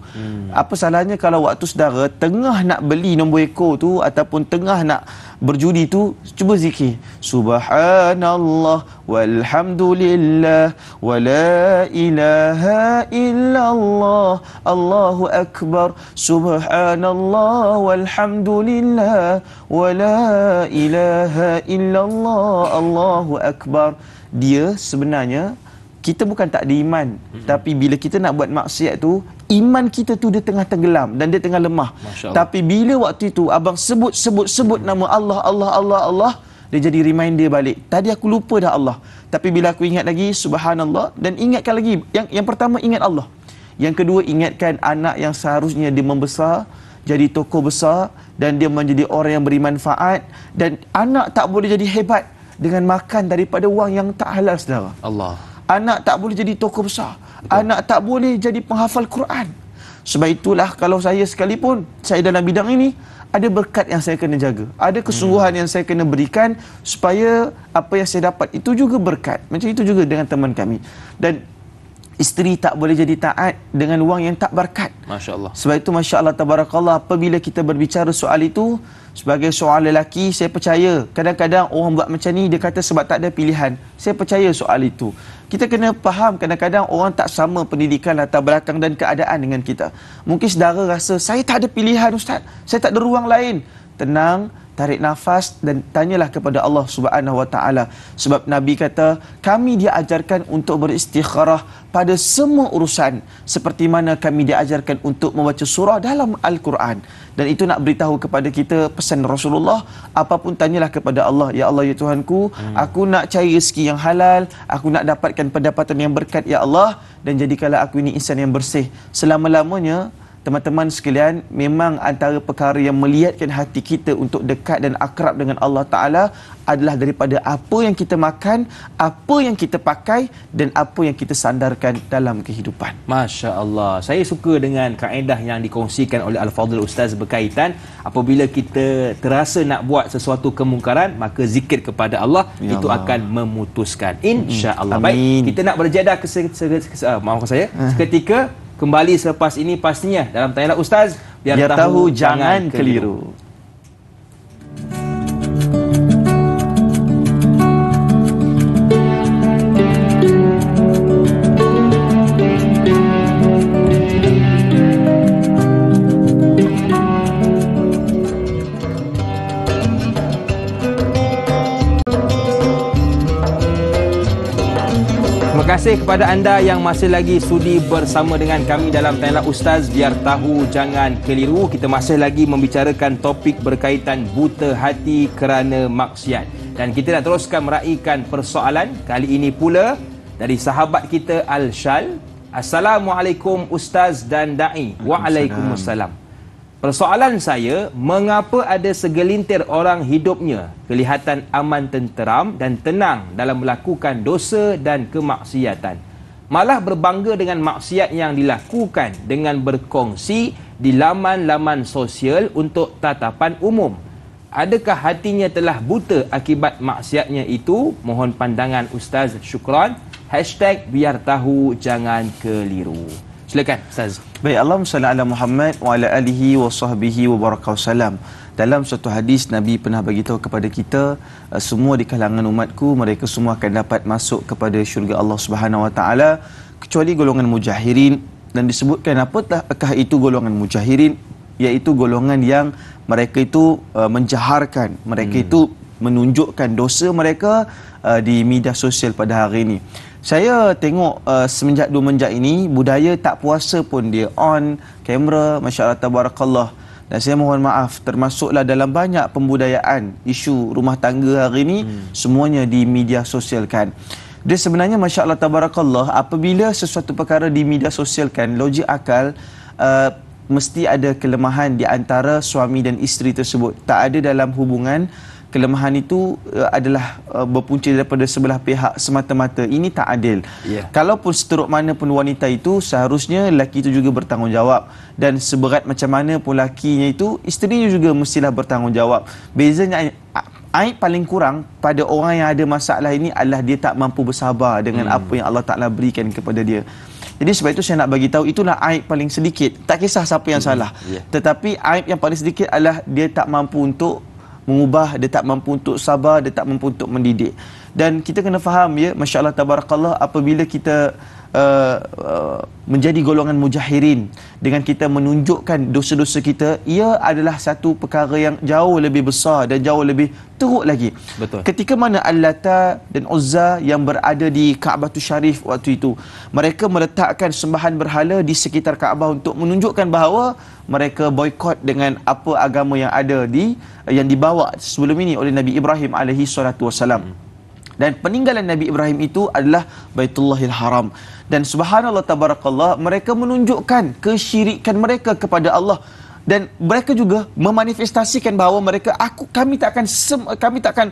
Apa salahnya kalau waktu saudara tengah nak beli nombor ekor tu ataupun tengah nak berjudi tu, cuba zikir subhanallah walhamdulillah wala ilaha illallah Allahu akbar, subhanallah walhamdulillah wala ilaha illallah Allahu akbar. Dia sebenarnya kita bukan tak ada iman, tapi bila kita nak buat maksiat tu, iman kita tu dia tengah tenggelam dan dia tengah lemah. Tapi bila waktu itu abang sebut nama Allah, dia jadi reminder balik. Tadi aku lupa dah Allah, tapi bila aku ingat lagi subhanallah, dan ingatkan lagi yang pertama ingat Allah, yang kedua ingatkan anak yang seharusnya dia membesar jadi tokoh besar dan dia menjadi orang yang beri manfaat. Dan anak tak boleh jadi hebat dengan makan daripada wang yang tak halal saudara. Allah. Anak tak boleh jadi tokoh besar. Anak tak boleh jadi penghafal Quran. Sebab itulah kalau saya sekalipun, saya dalam bidang ini, ada berkat yang saya kena jaga. Ada kesungguhan yang saya kena berikan supaya apa yang saya dapat itu juga berkat. Macam itu juga dengan teman kami. Dan isteri tak boleh jadi taat dengan wang yang tak berkat. Masya Allah. Sebab itu masya Allah tabarakallah, apabila kita berbicara soal itu, sebagai seorang lelaki, saya percaya kadang-kadang orang buat macam ni, dia kata sebab tak ada pilihan. Saya percaya soal itu. Kita kena faham kadang-kadang orang tak sama pendidikan, latar belakang dan keadaan dengan kita. Mungkin saudara rasa, saya tak ada pilihan Ustaz, saya tak ada ruang lain. Tenang, tarik nafas dan tanyalah kepada Allah Subhanahu Wa Taala. Sebab Nabi kata, kami diajarkan untuk beristikharah pada semua urusan seperti mana kami diajarkan untuk membaca surah dalam Al-Quran. Dan itu nak beritahu kepada kita pesan Rasulullah, apapun tanyalah kepada Allah. Ya Allah, ya Tuhanku, aku nak cari rezeki yang halal, aku nak dapatkan pendapatan yang berkat ya Allah, dan jadikanlah aku ini insan yang bersih. Selama-lamanya teman-teman sekalian, memang antara perkara yang melihatkan hati kita untuk dekat dan akrab dengan Allah Ta'ala adalah daripada apa yang kita makan, apa yang kita pakai dan apa yang kita sandarkan dalam kehidupan. Masya Allah. Saya suka dengan kaedah yang dikongsikan oleh Al-Fadhil Ustaz berkaitan apabila kita terasa nak buat sesuatu kemungkaran, maka zikir kepada Allah, Ya itu Allah akan memutuskan. InsyaAllah. Amin. Baik, kita nak berjadah seketika. Kembali selepas ini pastinya dalam Tanyalah Ustaz, biar tahu jangan keliru. kasih kepada anda yang masih lagi sudi bersama dengan kami dalam Tanya Ustaz, biar tahu jangan keliru. Kita masih lagi membicarakan topik berkaitan buta hati kerana maksiat. Dan kita nak teruskan meraihkan persoalan kali ini pula dari sahabat kita Al-Shal. Assalamualaikum Ustaz dan Da'i. Waalaikumsalam. Persoalan saya, mengapa ada segelintir orang hidupnya kelihatan aman tenteram dan tenang dalam melakukan dosa dan kemaksiatan, malah berbangga dengan maksiat yang dilakukan dengan berkongsi di laman-laman sosial untuk tatapan umum? Adakah hatinya telah buta akibat maksiatnya itu? Mohon pandangan Ustaz. Syukran. #biar tahu jangan keliru. Silakan Ustaz. Baik, Allahumma salli ala Muhammad wa ala alihi wa sahbihi wa baraka wasallam. Dalam suatu hadis, Nabi pernah beritahu kepada kita, semua di kalangan umatku, mereka semua akan dapat masuk kepada syurga Allah Subhanahu wa taala kecuali golongan mujahirin. Dan disebutkan apakah itu golongan mujahirin? Iaitu golongan yang mereka itu menjaharkan, mereka itu menunjukkan dosa mereka di media sosial pada hari ini. Saya tengok semenjak 2 menjak ini, budaya tak puasa pun dia on kamera, masya-Allah tabarakallah. Dan saya mohon maaf, termasuklah dalam banyak pembudayaan isu rumah tangga hari ini, semuanya di media sosial kan. Dia sebenarnya masya-Allah tabarakallah, apabila sesuatu perkara di media sosial kan, logik akal mesti ada kelemahan di antara suami dan isteri tersebut. Tak ada dalam hubungan kelemahan itu adalah berpunca daripada sebelah pihak semata-mata. Ini tak adil. Kalaupun seteruk mana pun wanita itu, seharusnya lelaki itu juga bertanggungjawab. Dan seberat macam mana pun lakinya itu, isterinya juga mestilah bertanggungjawab. Bezanya, aib paling kurang pada orang yang ada masalah ini adalah dia tak mampu bersabar dengan apa yang Allah Ta'ala berikan kepada dia. Jadi sebab itu saya nak bagi tahu, itulah aib paling sedikit. Tak kisah siapa yang salah. Tetapi aib yang paling sedikit adalah dia tak mampu untuk mengubah, dia tak mampu untuk sabar, dia tak mampu untuk mendidik. Dan kita kena faham ya, masya-Allah tabarakallah, apabila kita menjadi golongan mujahirin dengan kita menunjukkan dosa-dosa kita, ia adalah satu perkara yang jauh lebih besar dan jauh lebih teruk lagi. Betul. Ketika mana Al-Lata dan Uzza yang berada di Kaabah Syarif waktu itu, mereka meletakkan sembahan berhala di sekitar Kaabah untuk menunjukkan bahawa mereka boikot dengan apa agama yang ada yang dibawa sebelum ini oleh Nabi Ibrahim alaihi salatu wasalam. Dan peninggalan Nabi Ibrahim itu adalah Baitullahil Haram. Dan subhanallah tabarakallah, mereka menunjukkan kesyirikan mereka kepada Allah. Dan mereka juga memanifestasikan bahawa kami tak akan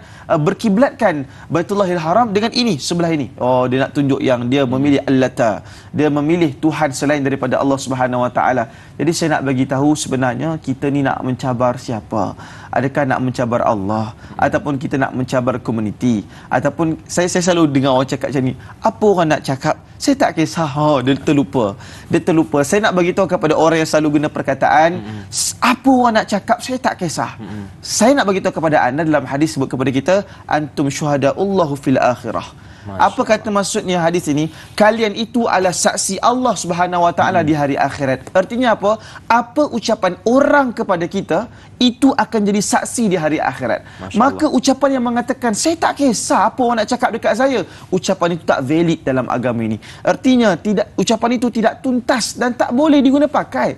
berkiblatkan Baitullahil Haram dengan ini, sebelah ini. Oh, dia nak tunjuk yang dia memilih Al-Lata. Dia memilih Tuhan selain daripada Allah Subhanahu Wa Taala. Jadi saya nak bagi tahu, sebenarnya kita ni nak mencabar siapa? Adakah nak mencabar Allah, ataupun kita nak mencabar komuniti, ataupun saya selalu dengar orang cakap macam ni, apa orang nak cakap, saya tak kisah. Dia terlupa. Saya nak bagi tahu kepada orang yang selalu guna perkataan, apa orang nak cakap, saya tak kisah. Saya nak bagi tahu kepada anda, dalam hadis sebut kepada kita, antum syuhada'ullahu fil akhirah. Apa kata maksudnya hadis ini? Kalian itu adalah saksi Allah Subhanahu Wa Taala di hari akhirat. Artinya apa? Apa ucapan orang kepada kita, itu akan jadi saksi di hari akhirat. Maka ucapan yang mengatakan saya tak kisah apa orang nak cakap dekat saya, ucapan itu tak valid dalam agama ini. Artinya ucapan itu tidak tuntas dan tak boleh diguna pakai.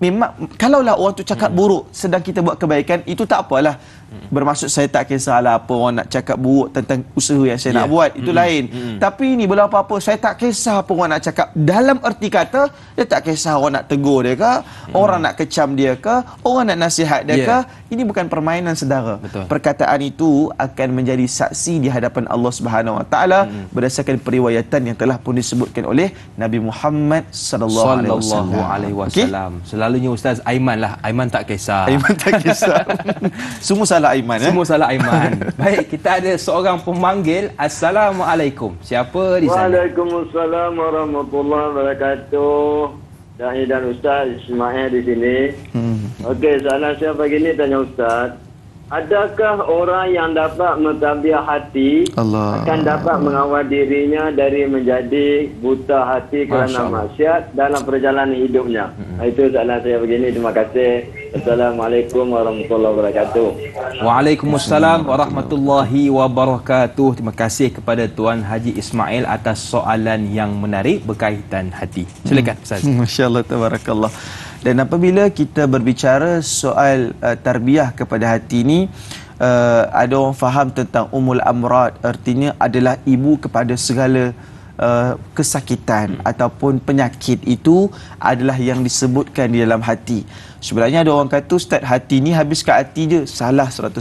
Memang kalaulah orang tu cakap buruk sedang kita buat kebaikan, itu tak apalah. Bermaksud saya tak kisahlah apa orang nak cakap buruk tentang usaha yang saya nak buat, itu lain. Tapi ini belum apa-apa, saya tak kisah apa orang nak cakap. Dalam erti kata, dia tak kisah orang nak tegur dia ke, orang nak kecam dia ke, orang nak nasihat dia ke. Ini bukan permainan saudara. Perkataan itu akan menjadi saksi di hadapan Allah Subhanahu Wa Taala berdasarkan periwayatan yang telah pun disebutkan oleh Nabi Muhammad sallallahu alaihi wasallam. Selalunya Ustaz Aiman lah, Aiman tak kisah. Aiman tak kisah. Semua salah Aiman. Semua salah Aiman. Baik, kita ada seorang pemanggil. Assalamualaikum. Siapa di sana? Waalaikumsalam warahmatullahi wabarakatuh. Da'i dan Ustaz Ismail di sini. Okey, soalan saya pagi ni tanya Ustaz, adakah orang yang dapat mentadbir hati akan dapat mengawal dirinya dari menjadi buta hati kerana maksiat dalam perjalanan hidupnya? Itu soalan saya begini. Terima kasih. Assalamualaikum warahmatullahi wabarakatuh. Waalaikumsalam warahmatullahi wabarakatuh. Terima kasih kepada Tuan Haji Ismail atas soalan yang menarik berkaitan hati. Silakan Ustaz. Masya-Allah, tabarakallah. Dan apabila kita berbicara soal tarbiyah kepada hati ini, ada orang faham tentang umul amrad, artinya adalah ibu kepada segala kesakitan ataupun penyakit itu adalah yang disebutkan di dalam hati. Sebenarnya ada orang kata, Ustaz, hati ni habis kat hati je. Salah 100%.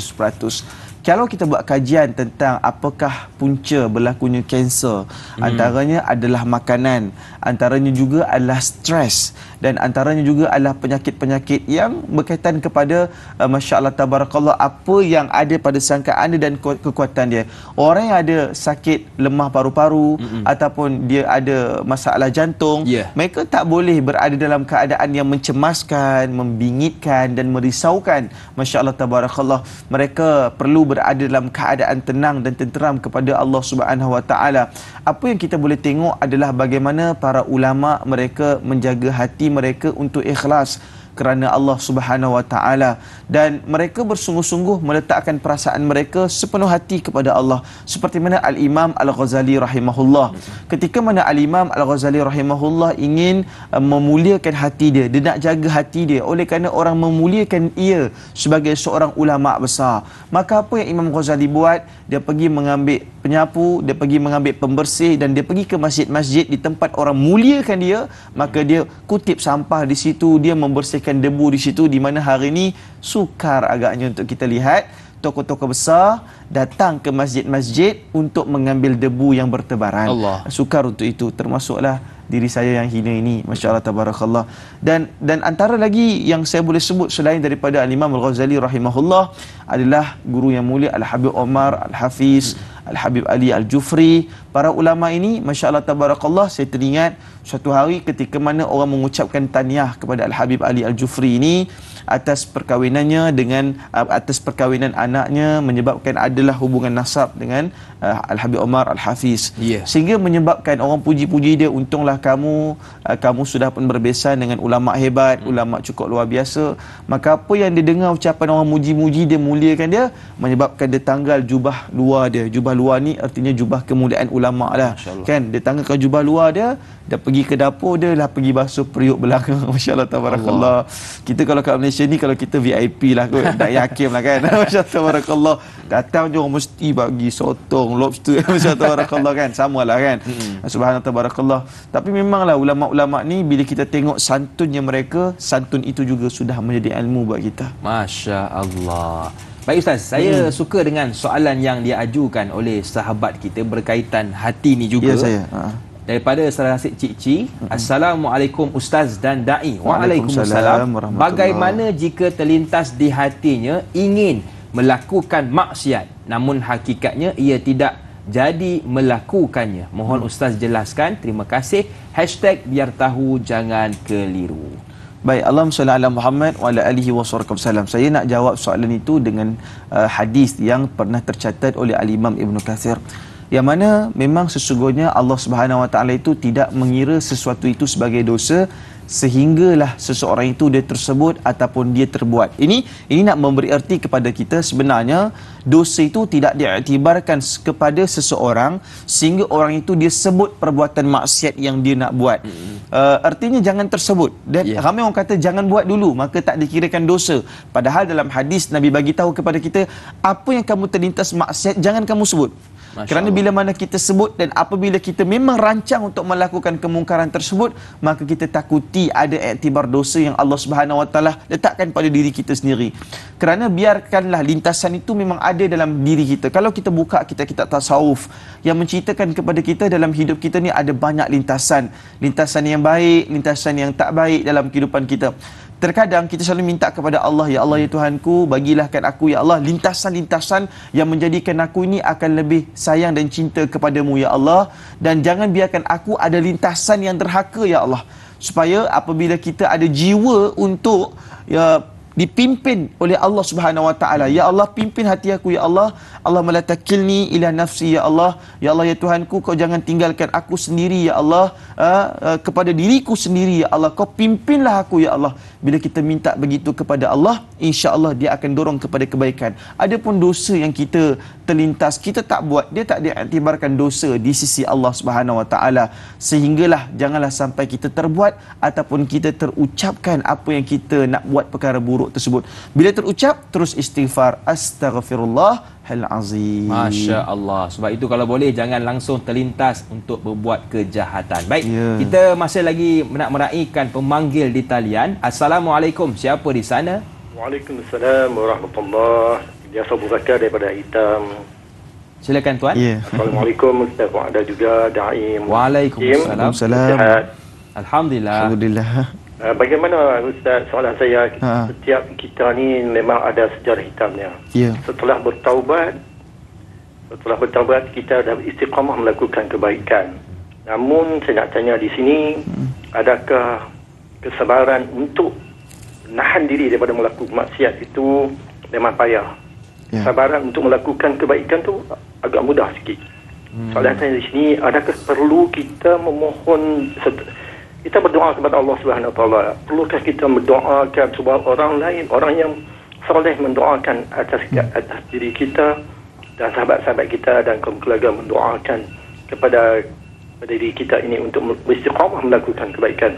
Kalau kita buat kajian tentang apakah punca berlakunya kanser, antaranya adalah makanan, antaranya juga adalah stres, dan antaranya juga adalah penyakit-penyakit yang berkaitan kepada masya-Allah tabarakallah apa yang ada pada sangkaan dia dan kekuatan dia. Orang yang ada sakit lemah paru-paru ataupun dia ada masalah jantung, mereka tak boleh berada dalam keadaan yang mencemaskan, membingitkan dan merisaukan. Masya-Allah tabarakallah. Mereka perlu berada dalam keadaan tenang dan tenteram kepada Allah Subhanahu Wa Taala. Apa yang kita boleh tengok adalah bagaimana para ulama mereka menjaga hati mereka untuk ikhlas kerana Allah Subhanahu Wa Taala, dan mereka bersungguh-sungguh meletakkan perasaan mereka sepenuh hati kepada Allah, seperti mana Al-Imam Al-Ghazali rahimahullah. Ketika mana Al-Imam Al-Ghazali rahimahullah ingin memuliakan hati dia, dia nak jaga hati dia, oleh kerana orang memuliakan ia sebagai seorang ulama besar, maka apa yang Imam Ghazali buat? Dia pergi mengambil penyapu, dia pergi mengambil pembersih, dan dia pergi ke masjid-masjid di tempat orang muliakan dia, maka dia kutip sampah di situ, dia membersihkan debu di situ, di mana hari ini sukar agaknya untuk kita lihat tokoh-tokoh besar datang ke masjid-masjid untuk mengambil debu yang bertebaran. Sukar untuk itu, termasuklah diri saya yang hina ini, masya-Allah tabarakallah. Dan antara lagi yang saya boleh sebut selain daripada Al-Imam Al-Ghazali rahimahullah adalah guru yang mulia Al-Habib Omar Al-Hafiz, Al-Habib Ali Al-Jufri. Para ulama ini, masya-Allah tabarakallah, saya teringat suatu hari ketika mana orang mengucapkan tahniah kepada Al-Habib Ali Al-Jufri ini atas perkahwinannya dengan atas perkahwinan anaknya, menyebabkan adalah hubungan nasab dengan Al-Habib Omar Al-Hafiz, sehingga menyebabkan orang puji-puji dia, untunglah kamu sudah pun berbesan dengan ulama hebat, ulama cukup luar biasa. Maka apa yang dia dengar ucapan orang muji-muji dia, muliakan dia, menyebabkan dia tanggal jubah luar dia. Jubah luar ni artinya jubah kemuliaan ulama lah, kan? Dia tanggalkan jubah luar dia pergi ke dapur dia lah, pergi basuh periuk belakang. Masya-Allah tabarakallah. Kita kalau kat Malaysia ni, kalau kita VIP lah kot, tak yakin lah kan. Masya-Allah tabarakallah. Datang je orang mesti bagi sotong, lobster. Masya-Allah tabarakallah kan, samalah kan. Subhanallah tabarakallah. Tapi memanglah ulama-ulama ni, bila kita tengok santunnya mereka, santun itu juga sudah menjadi ilmu buat kita. Masya-Allah. Baik Ustaz, saya suka dengan soalan yang diajukan oleh sahabat kita berkaitan hati ni juga. Ya, saya. Daripada salah Cik Ci. Assalamualaikum Ustaz dan Da'i. Waalaikumsalam. Bagaimana jika terlintas di hatinya ingin melakukan maksiat, namun hakikatnya ia tidak jadi melakukannya? Mohon Ustaz jelaskan. Terima kasih. #biar tahu jangan keliru. Baik, Allahumma salli ala Muhammad wa ala alihi wa sallam. Saya nak jawab soalan itu dengan hadis yang pernah tercatat oleh Al-Imam Ibn Kathir, yang mana memang sesungguhnya Allah Subhanahu Wa Taala itu tidak mengira sesuatu itu sebagai dosa sehinggalah seseorang itu dia tersebut ataupun dia terbuat. Ini nak memberi erti kepada kita, sebenarnya dosa itu tidak diiktibarkan kepada seseorang sehingga orang itu dia sebut perbuatan maksiat yang dia nak buat. Artinya jangan tersebut. Dan ramai orang kata jangan buat dulu, maka tak dikirakan dosa. Padahal dalam hadis Nabi bagi tahu kepada kita, apa yang kamu terlintas maksiat jangan kamu sebut. Kerana bila mana kita sebut, dan apabila kita memang rancang untuk melakukan kemungkaran tersebut, maka kita takuti ada iktibar dosa yang Allah Subhanahu Wa Taala letakkan pada diri kita sendiri. Kerana biarkanlah lintasan itu memang ada dalam diri kita. Kalau kita buka kitab tasawuf yang menceritakan kepada kita dalam hidup kita ni ada banyak lintasan. Lintasan yang baik, lintasan yang tak baik dalam kehidupan kita. Terkadang kita selalu minta kepada Allah, ya Allah, ya Tuhanku, bagilahkan aku, ya Allah, lintasan-lintasan yang menjadikan aku ini akan lebih sayang dan cinta kepadamu, ya Allah. Dan jangan biarkan aku ada lintasan yang derhaka, ya Allah. Supaya apabila kita ada jiwa untuk dipimpin oleh Allah Subhanahu Wa Taala. Ya Allah, pimpin hati aku ya Allah. Allahumma la takilni ila nafsi ya Allah. Ya Allah ya Tuhanku, kau jangan tinggalkan aku sendiri ya Allah, kepada diriku sendiri ya Allah. Kau pimpinlah aku ya Allah. Bila kita minta begitu kepada Allah, insya-Allah dia akan dorong kepada kebaikan. Adapun dosa yang kita terlintas, kita tak buat, dia tak diiktibarkan dosa di sisi Allah Subhanahu Wa Taala. Sehinggalah janganlah sampai kita terbuat ataupun kita terucapkan apa yang kita nak buat perkara buruk tersebut. Bila terucap, terus istighfar, astaghfirullahal azim. Masya Allah. Sebab itu kalau boleh jangan langsung terlintas untuk berbuat kejahatan. Baik, kita masih lagi nak meraihkan pemanggil di talian. Assalamualaikum. Siapa di sana? Waalaikumsalam warahmatullahi. Biasa Abu Bakar daripada Hitam. Silakan tuan. Assalamualaikum Ustaz. Ada juga Da'i. Waalaikumsalam. Alhamdulillah. Alhamdulillah. Bagaimana Ustaz, soalan saya, setiap kita ni memang ada sejarah hitamnya. Setelah bertaubat kita dah istiqamah melakukan kebaikan. Namun saya nak tanya di sini, adakah kesabaran untuk nahan diri daripada melakukan maksiat itu memang payah? Kesabaran untuk melakukan kebaikan tu agak mudah sikit. Soalan saya di sini, adakah perlu kita memohon, kita berdoa kepada Allah Subhanahu Wa Taala? Perlukah kita mendoakan sebuah orang lain, orang yang soleh mendoakan atas diri kita dan sahabat-sahabat kita dan kaum keluarga mendoakan kepada diri kita ini untuk beristiqamah melakukan kebaikan?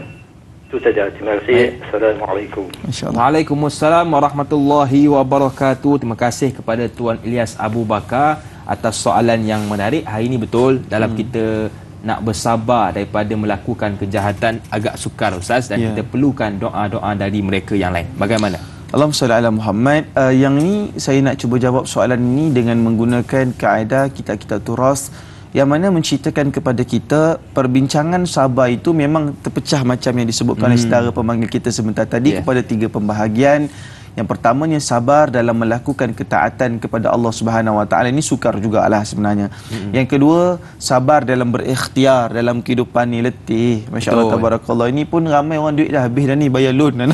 Itu saja. Terima kasih. Assalamualaikum. Waalaikumsalam warahmatullahi wabarakatuh. Terima kasih kepada Tuan Ilyas Abu Bakar atas soalan yang menarik. Hari ini betul dalam kita nak bersabar daripada melakukan kejahatan agak sukar Ustaz, dan kita perlukan doa-doa dari mereka yang lain. Bagaimana? Allahumma salli ala Muhammad. Yang ni saya nak cuba jawab soalan ini dengan menggunakan kaedah kitab-kitab turas yang mana menceritakan kepada kita perbincangan sabar itu memang terpecah macam yang disebutkan oleh saudara pemanggil kita sebentar tadi kepada 3 pembahagian. Yang pertamanya sabar dalam melakukan ketaatan kepada Allah Subhanahu Wa Taala, ini sukar jugalah sebenarnya. Yang kedua, sabar dalam berikhtiar dalam kehidupan ni letih. Masya-Allah tabarakallah. Ini pun ramai orang duit dah habis dah ni, bayar loan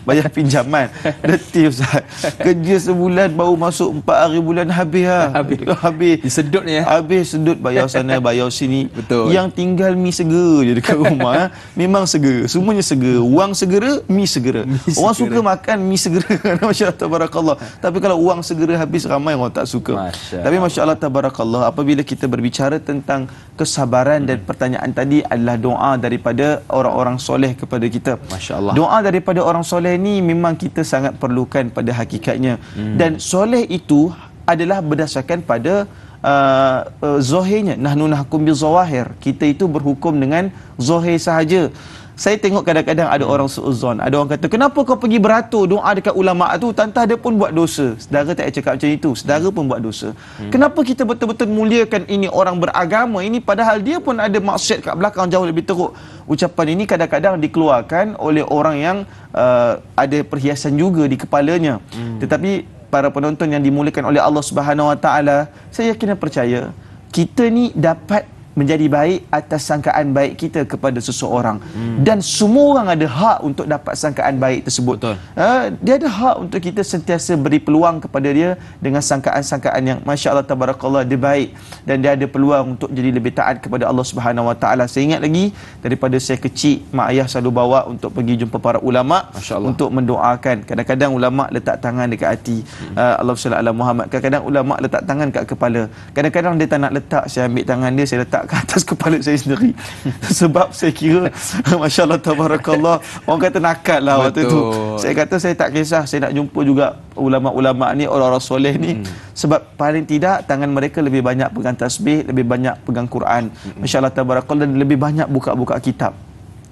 bayar pinjaman. Letih Ustaz. Kerja sebulan baru masuk 4 hari bulan habis habis. Disedut ni Habis sedut, bayar sana bayar sini. Betul. Yang tinggal mi segera je dekat rumah. Memang segera. Semuanya segera. Wang segera, mi segera. Orang suka makan mi segera. Masya-Allah tabarakallah. Tapi kalau uang segera habis, ramai orang tak suka. Tapi masya-Allah tabarakallah, apabila kita berbicara tentang kesabaran dan pertanyaan tadi adalah doa daripada orang-orang soleh kepada kita. Masya-Allah. Doa daripada orang soleh ni memang kita sangat perlukan pada hakikatnya. Dan soleh itu adalah berdasarkan pada zahirnya. Nahnu nahkum bil zawahir. Kita itu berhukum dengan zahir sahaja. Saya tengok kadang-kadang ada orang suuzon, ada orang kata, kenapa kau pergi beratur doa dekat ulama tu, tantah dia pun buat dosa. Saudara tak cakap macam itu, saudara pun buat dosa. Kenapa kita betul-betul muliakan ini orang beragama ini, padahal dia pun ada maksiat kat belakang jauh lebih teruk. Ucapan ini kadang-kadang dikeluarkan oleh orang yang ada perhiasan juga di kepalanya. Tetapi para penonton yang dimuliakan oleh Allah Subhanahu Wa Taala, saya yakin dan percaya kita ni dapat menjadi baik atas sangkaan baik kita kepada seseorang. Dan semua orang ada hak untuk dapat sangkaan baik tersebut. Dia ada hak untuk kita sentiasa beri peluang kepada dia dengan sangkaan-sangkaan yang masya-Allah tabarakallah dia baik, dan dia ada peluang untuk jadi lebih taat kepada Allah Subhanahu Wa Taala. Saya ingat lagi daripada saya kecil, mak ayah selalu bawa untuk pergi jumpa para ulama untuk mendoakan. Kadang-kadang ulama letak tangan dekat hati. Allahumma salli ala Muhammad. Kadang-kadang ulama letak tangan kat kepala. Kadang-kadang dia tak nak letak, saya ambil tangan dia, saya letak ke atas kepala saya sendiri. Sebab saya kira masya-Allah tabarakallah, orang kata nakal lah waktu tu. Saya kata saya tak kisah, saya nak jumpa juga ulama-ulama ni, orang-orang soleh ni, sebab paling tidak tangan mereka lebih banyak pegang tasbih, lebih banyak pegang Quran, masya-Allah tabarakallah, dan lebih banyak buka-buka kitab.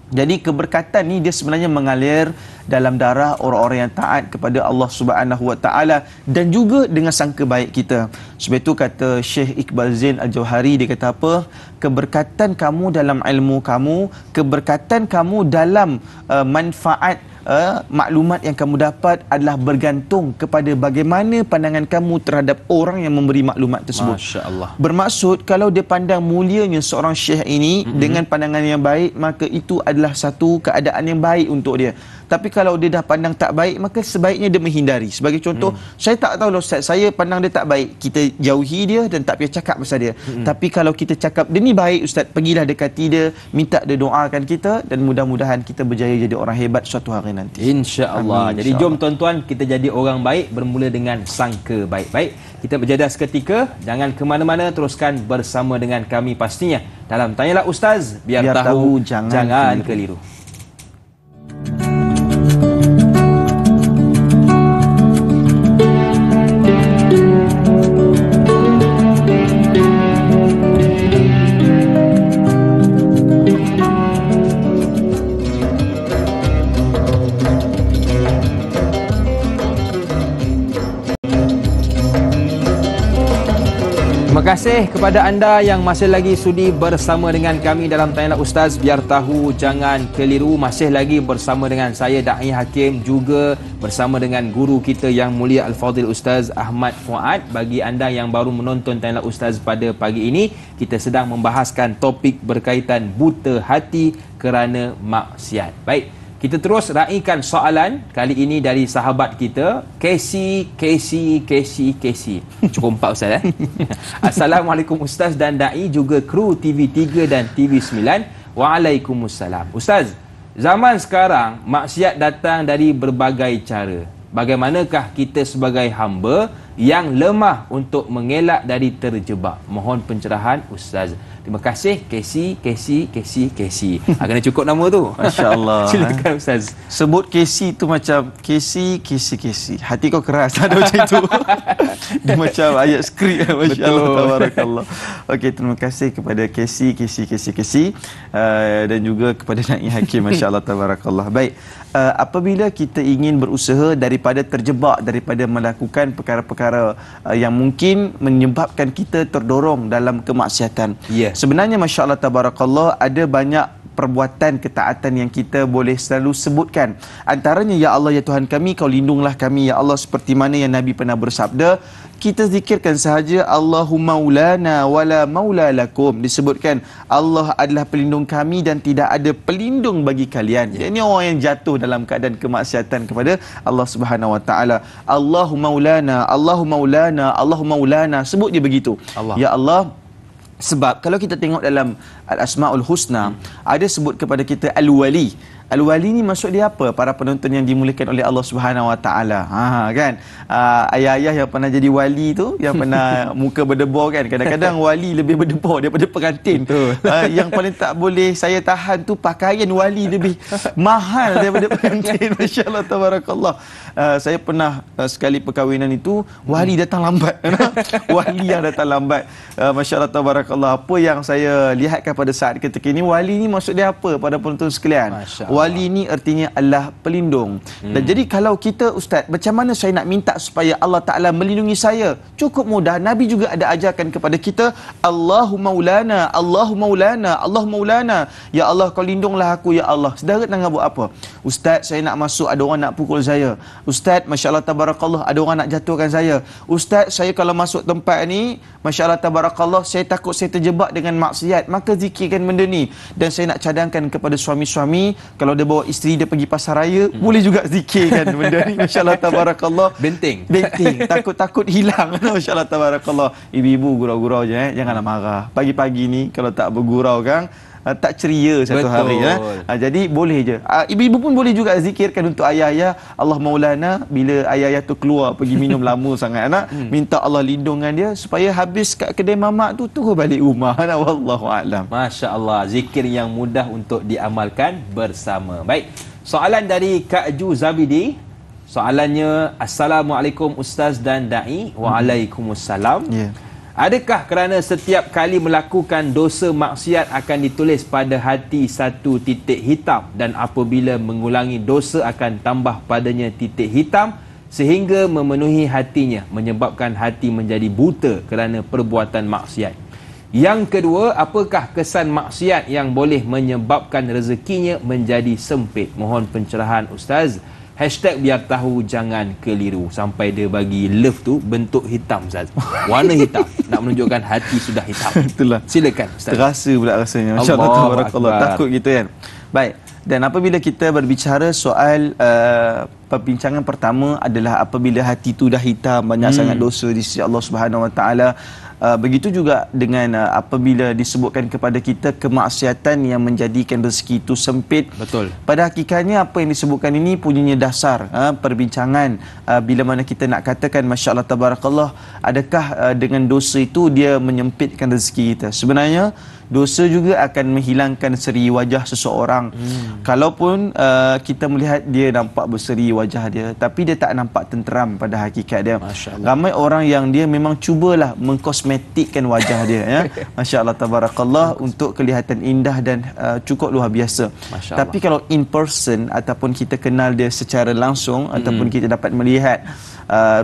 Jadi keberkatan ni dia sebenarnya mengalir dalam darah orang-orang yang taat kepada Allah Subhanahu Wa Taala, dan juga dengan sangka baik kita. Sebab itu kata Syekh Iqbal Zain Al-Jauhari, dia kata apa? Keberkatan kamu dalam ilmu kamu, keberkatan kamu dalam manfaat maklumat yang kamu dapat adalah bergantung kepada bagaimana pandangan kamu terhadap orang yang memberi maklumat tersebut. Masya-Allah. Bermaksud kalau dia pandang mulianya seorang syekh ini dengan pandangan yang baik, maka itu adalah satu keadaan yang baik untuk dia. Tapi kalau dia dah pandang tak baik, maka sebaiknya dia menghindari. Sebagai contoh, saya tak tahu lah Ustaz, saya pandang dia tak baik, kita jauhi dia dan tak payah cakap pasal dia. Tapi kalau kita cakap dia ni baik Ustaz, pergilah dekati dia, minta dia doakan kita, dan mudah-mudahan kita berjaya jadi orang hebat suatu hari nanti. InsyaAllah. Jadi jom tuan-tuan, kita jadi orang baik bermula dengan sangka baik-baik. Kita berjadah seketika, jangan ke mana-mana, teruskan bersama dengan kami pastinya dalam Tanyalah Ustaz, biar tahu jangan keliru. Terima kasih kepada anda yang masih lagi sudi bersama dengan kami dalam Tanyalah Ustaz, biar tahu jangan keliru. Masih lagi bersama dengan saya Da'i Hakim, juga bersama dengan guru kita yang mulia Al-Fadhil Ustaz Ahmad Fuad. Bagi anda yang baru menonton Tanyalah Ustaz pada pagi ini, kita sedang membahaskan topik berkaitan buta hati kerana maksiat. Baik, kita terus raikan soalan kali ini dari sahabat kita Casey. Cukup 4 Ustaz Assalamualaikum Ustaz dan Da'i, juga kru TV3 dan TV9. Waalaikumsalam. Ustaz, zaman sekarang maksiat datang dari berbagai cara. Bagaimanakah kita sebagai hamba yang lemah untuk mengelak dari terjebak? Mohon pencerahan Ustaz. Terima kasih Casey. Kena cukup nama tu. Masya-Allah. Silakan Ustaz. Sebut Casey tu macam Casey. Hati kau keras, ada macam itu. Dia macam ayat skrip. Masya-Allah, tabarakallah. Okey, terima kasih kepada Casey dan juga kepada Da'i Hakim. Masya-Allah, tabarakallah. Baik. Apabila kita ingin berusaha daripada terjebak, daripada melakukan perkara-perkara yang mungkin menyebabkan kita terdorong dalam kemaksiatan. Sebenarnya Masya Allah tabarakallah, ada banyak perbuatan ketaatan yang kita boleh selalu sebutkan. Antaranya, ya Allah ya Tuhan kami, kau lindunglah kami ya Allah, seperti mana yang Nabi pernah bersabda. Kita zikirkan sahaja Allahumma maulana wala maula lakum. Disebutkan Allah adalah pelindung kami dan tidak ada pelindung bagi kalian. Ini orang yang jatuh dalam keadaan kemaksiatan kepada Allah Subhanahu Wa Taala. Allahumma maulana, sebut dia begitu. Ya Allah. Sebab kalau kita tengok dalam Al-Asma'ul Husna, ada sebut kepada kita Al-Wali. Al-Wali ni maksud dia apa? Para penonton yang dimuliakan oleh Allah Subhanahu Wa Taala. Kan? Ayah-ayah yang pernah jadi wali tu, yang pernah muka berdebar kan. Kadang-kadang wali lebih berdebar daripada pengantin. Yang paling tak boleh saya tahan tu pakaian wali lebih mahal daripada pengantin. Masya-Allah tabarakallah. Saya pernah sekali perkahwinan itu, wali datang lambat. Wali yang datang lambat. Masya-Allah tabarakallah. Apa yang saya lihatkan pada saat ketika ini, wali ni maksud dia apa pada penonton sekalian? Wali ni artinya Allah pelindung. Dan jadi kalau kita, Ustaz, macam mana saya nak minta supaya Allah Ta'ala melindungi saya? Cukup mudah. Nabi juga ada ajarkan kepada kita, Allahumma maulana. Ya Allah, kau lindunglah aku ya Allah. Saudara nak buat apa? Ustaz, saya nak masuk, ada orang nak pukul saya. Ustaz, Masya Allah tabarakallah, ada orang nak jatuhkan saya. Ustaz, saya kalau masuk tempat ni, Masya Allah tabarakallah, saya takut saya terjebak dengan maksiat. Maka zikirkan benda ni. Dan saya nak cadangkan kepada suami-suami, kalau dia bawa isteri dia pergi pasar raya, boleh juga zikirkan benda ni. Masya Allah tabarakallah. Benteng. Takut-takut hilang. Masya Allah tabarakallah. Ibu-ibu gurau-gurau je, janganlah marah. Pagi-pagi ni kalau tak bergurau kan, tak ceria satu hari. Jadi boleh je. Ibu-ibu pun boleh juga zikirkan untuk ayah-ayah. Allah maulana, bila ayah-ayah tu keluar pergi minum lama sangat, minta Allah lindungan dia supaya habis kat kedai mamak tu terus balik rumah. Wallahu a'lam. Masya-Allah, zikir yang mudah untuk diamalkan bersama. Baik, soalan dari Kak Ju Zabidi. Soalannya, Assalamualaikum Ustaz dan Da'i. Waalaikumsalam. Adakah kerana setiap kali melakukan dosa maksiat akan ditulis pada hati satu titik hitam, dan apabila mengulangi dosa akan tambah padanya titik hitam sehingga memenuhi hatinya, menyebabkan hati menjadi buta kerana perbuatan maksiat? Yang kedua, apakah kesan maksiat yang boleh menyebabkan rezekinya menjadi sempit? Mohon pencerahan Ustaz. Hashtag biar tahu jangan keliru. Sampai dia bagi love tu bentuk hitam Ustaz. Warna hitam. Nak menunjukkan hati sudah hitam. Itulah. Silakan Ustaz. Terasa pula rasanya. Masya-Allah tabarakallah. Takut gitu kan. Baik. Dan apabila kita berbicara soal perbincangan pertama adalah apabila hati itu dah hitam, banyak sangat dosa di sisi Allah Subhanahu Wa Taala. Begitu juga dengan apabila disebutkan kepada kita kemaksiatan yang menjadikan rezeki itu sempit. Betul. Pada hakikatnya apa yang disebutkan ini punyanya dasar perbincangan bila mana kita nak katakan masya-Allah tabarakallah, adakah dengan dosa itu dia menyempitkan rezeki kita? Sebenarnya dosa juga akan menghilangkan seri wajah seseorang. Kalaupun kita melihat dia nampak berseri wajah dia, tapi dia tak nampak tenteram pada hakikat dia. Ramai orang yang dia memang cubalah mengkosmetikkan wajah dia ya. Masya-Allah tabarakallah, untuk kelihatan indah dan cukup luar biasa. Tapi kalau in person ataupun kita kenal dia secara langsung ataupun kita dapat melihat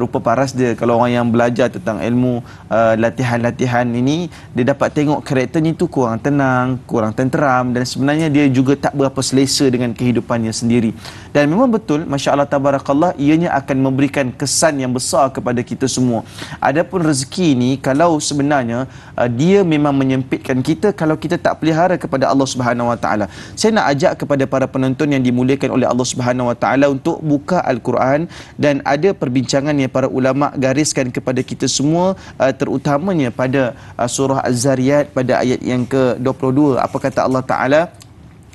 rupa paras dia, kalau orang yang belajar tentang ilmu latihan-latihan ini, dia dapat tengok karakternya itu kurang tenang, kurang tenteram, dan sebenarnya dia juga tak berapa selesa dengan kehidupannya sendiri. Dan memang betul, masya-Allah tabarakallah, ianya akan memberikan kesan yang besar kepada kita semua. Adapun rezeki ini, kalau sebenarnya dia memang menyempitkan kita kalau kita tak pelihara kepada Allah Subhanahu Wa Taala. Saya nak ajak kepada para penonton yang dimuliakan oleh Allah Subhanahu Wa Taala untuk buka Al-Quran, dan ada perbincangan yang para ulama gariskan kepada kita semua, terutamanya pada surah Az-Zariyat pada ayat yang ke-22. Apa kata Allah Taala?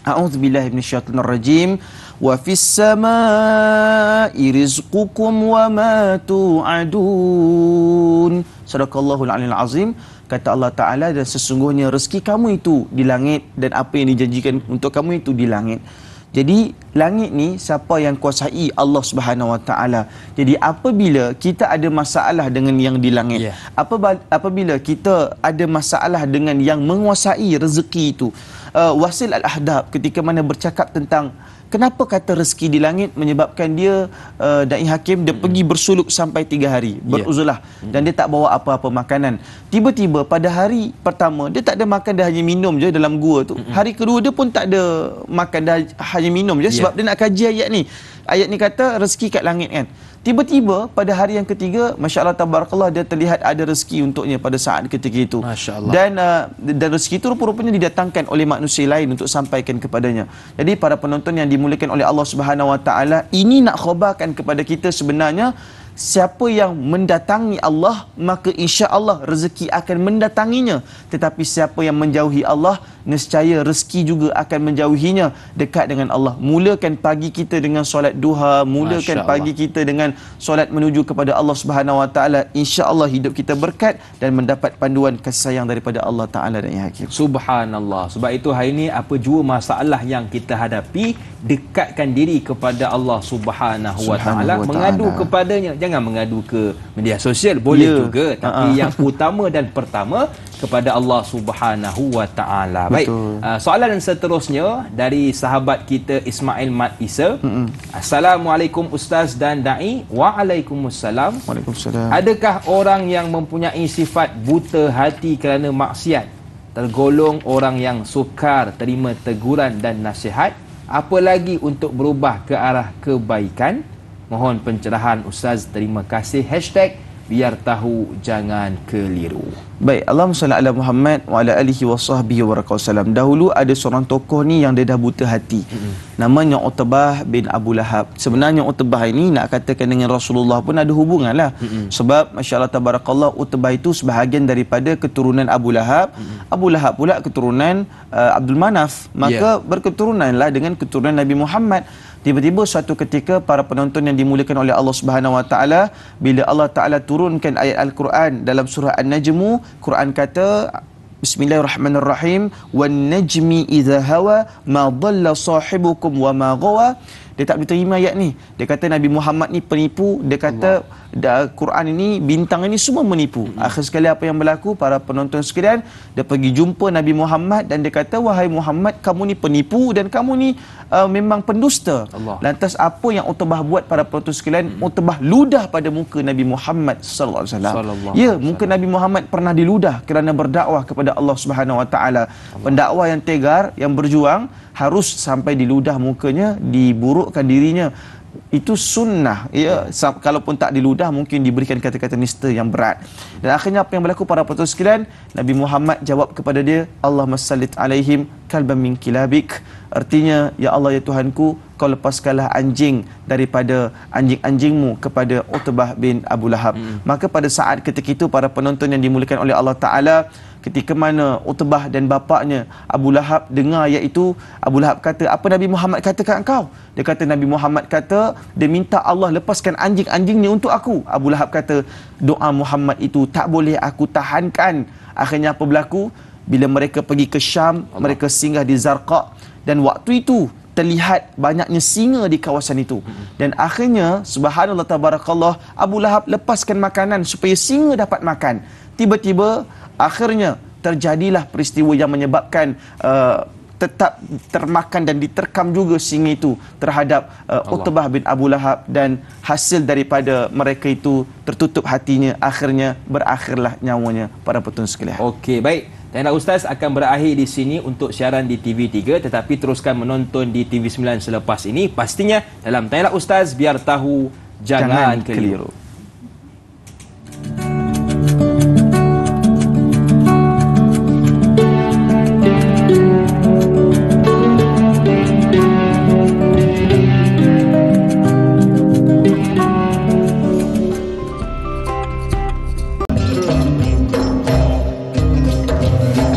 A'udzubillahi minasyaitonirrajim. Wa fis samaa'i rizqukum wa ma tu'adun. Sadaqallahul aliyil azim. Kata Allah Taala, dan sesungguhnya rezeki kamu itu di langit dan apa yang dijanjikan untuk kamu itu di langit. Jadi langit ni siapa yang kuasai? Allah Subhanahu Wa Taala. Jadi apabila kita ada masalah dengan yang di langit, apabila kita ada masalah dengan yang menguasai rezeki itu, Wasil Al-Ahdab ketika mana bercakap tentang kenapa kata rezeki di langit, menyebabkan dia Da'i Hakim dia pergi bersuluk sampai 3 hari beruzlah, dan dia tak bawa apa-apa makanan. Tiba-tiba pada hari pertama dia tak ada makan, dia hanya minum je dalam gua tu. Hari kedua dia pun tak ada makan, dah hanya minum je sebab dia nak kaji ayat ni. Ayat ni kata rezeki kat langit kan. Tiba-tiba pada hari yang ketiga, masya-Allah tabarakallah, dia terlihat ada rezeki untuknya pada saat ketika itu. Dan rezeki itu rupa-rupanya didatangkan oleh manusia lain untuk sampaikan kepadanya. Jadi para penonton yang dimuliakan oleh Allah Subhanahu Wa Taala, ini nak khabarkan kepada kita sebenarnya siapa yang mendatangi Allah, maka insya-Allah rezeki akan mendatanginya. Tetapi siapa yang menjauhi Allah, nescaya rezeki juga akan menjauhinya. Dekat dengan Allah. Mulakan pagi kita dengan solat duha, mulakan pagi kita dengan solat menuju kepada Allah Subhanahu Wa Taala. Insya-Allah hidup kita berkat dan mendapat panduan kasih sayang daripada Allah Taala dan Yang Hakim. Subhanallah. Sebab itu hari ini apa jua masalah yang kita hadapi, dekatkan diri kepada Allah Subhanahu Wa Taala, mengadu kepadanya. Jangan mengadu ke media sosial, boleh juga, tapi yang utama dan pertama kepada Allah Subhanahu Wa Taala. Baik, soalan seterusnya dari sahabat kita Ismail Mat Isa. Assalamualaikum Ustaz dan Da'i. Waalaikumsalam. Waalaikumsalam. Adakah orang yang mempunyai sifat buta hati kerana maksiat tergolong orang yang sukar terima teguran dan nasihat, apalagi untuk berubah ke arah kebaikan? Mohon pencerahan Ustaz, terima kasih. #biar tahu jangan keliru. Baik, Allahumma salli ala Muhammad wa ala alihi wa sahbihi wa wasallam. Dahulu ada seorang tokoh ni yang dia dah buta hati. Namanya Utbah bin Abu Lahab. Sebenarnya Utbah ini nak katakan dengan Rasulullah pun ada hubungan lah. Sebab masya-Allah tabarakallah, Utbah itu sebahagian daripada keturunan Abu Lahab. Abu Lahab pula keturunan Abdul Manaf. Maka berketurunanlah dengan keturunan Nabi Muhammad. Tiba-tiba suatu ketika para penonton yang dimuliakan oleh Allah Subhanahu Wa Taala, bila Allah Taala turunkan ayat Al-Quran dalam surah An-Najm, Quran kata Bismillahirrahmanirrahim, wan najmi idza hawa ma dhalla sahibukum wa ma ghawa. Dia tak boleh terima ayat ni. Dia kata Nabi Muhammad ni penipu. Dia kata Quran ini, bintang ini semua menipu. Akhir sekali apa yang berlaku, para penonton sekalian, dia pergi jumpa Nabi Muhammad dan dia kata, wahai Muhammad, kamu ni penipu dan kamu ni memang pendusta. Lantas apa yang Utbah buat, para penonton sekalian? Utbah ludah pada muka Nabi Muhammad sallallahu alaihi wasallam. Ya, muka Nabi Muhammad pernah diludah kerana berdakwah kepada Allah Subhanahu Wa Taala. Pendakwah yang tegar, yang berjuang, harus sampai diludah mukanya, diburukkan dirinya. itu sunnah ya. Kalaupun tak diludah mungkin diberikan kata-kata nista yang berat. Dan akhirnya apa yang berlaku para penonton sekalian, Nabi Muhammad jawab kepada dia, Allahumma sallit alaihim kalban min kilabik. Artinya, ya Allah ya Tuhanku, kau lepaskanlah anjing daripada anjing-anjingmu kepada Utbah bin Abu Lahab. Maka pada saat ketika itu para penonton yang dimuliakan oleh Allah Ta'ala, ketika mana Utbah dan bapaknya Abu Lahab dengar iaitu Abu Lahab kata, apa Nabi Muhammad kata kat engkau? Dia kata Nabi Muhammad kata dia minta Allah lepaskan anjing-anjingnya untuk aku. Abu Lahab kata doa Muhammad itu tak boleh aku tahankan. Akhirnya apa berlaku? Bila mereka pergi ke Syam, mereka singgah di Zarqa, dan waktu itu terlihat banyaknya singa di kawasan itu. Dan akhirnya subhanallah tabarakallah, Abu Lahab lepaskan makanan supaya singa dapat makan. Tiba-tiba akhirnya terjadilah peristiwa yang menyebabkan tetap termakan dan diterkam juga singa itu terhadap Utbah bin Abu Lahab, dan hasil daripada mereka itu tertutup hatinya, akhirnya berakhirlah nyawanya para penonton sekalian. Okey, baik. Tanya Ustaz akan berakhir di sini untuk siaran di TV3, tetapi teruskan menonton di TV9 selepas ini. Pastinya dalam Tanya Ustaz, biar tahu jangan keliru.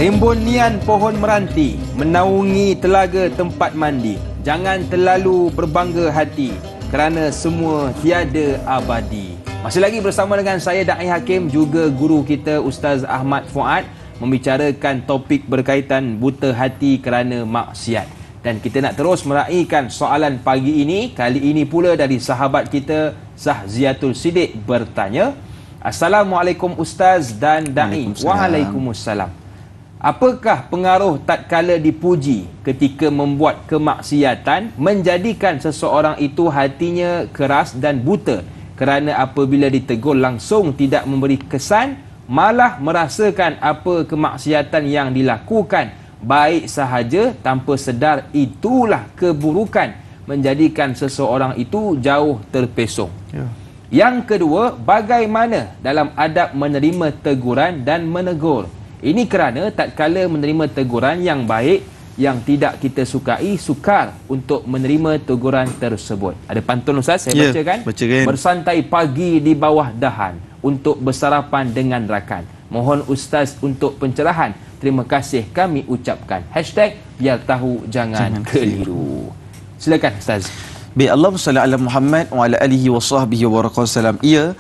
Rimbunian pohon meranti menaungi telaga tempat mandi. Jangan terlalu berbangga hati kerana semua tiada abadi. Masih lagi bersama dengan saya Da'i Hakim, juga guru kita Ustaz Ahmad Fuad, membicarakan topik berkaitan buta hati kerana maksiat. Dan kita nak terus meraihkan soalan pagi ini. Kali ini pula dari sahabat kita Sahziatul Siddiq bertanya, Assalamualaikum Ustaz dan Da'i. Waalaikumsalam. Apakah pengaruh tatkala dipuji ketika membuat kemaksiatan menjadikan seseorang itu hatinya keras dan buta, kerana apabila ditegur langsung tidak memberi kesan, malah merasakan apa kemaksiatan yang dilakukan baik sahaja tanpa sedar itulah keburukan, menjadikan seseorang itu jauh terpesong. Yang kedua, bagaimana dalam adab menerima teguran dan menegur? Ini kerana tatkala menerima teguran yang baik, yang tidak kita sukai, sukar untuk menerima teguran tersebut. Ada pantun Ustaz, saya bacakan. Bersantai pagi di bawah dahan untuk bersarapan dengan rakan. Mohon Ustaz untuk pencerahan. Terima kasih kami ucapkan. Hashtag biar tahu jangan keliru. Silakan Ustaz. Baik, Allahumma salli ala Muhammad wa ala alihi wa sahbihi wa barakatuh. Ia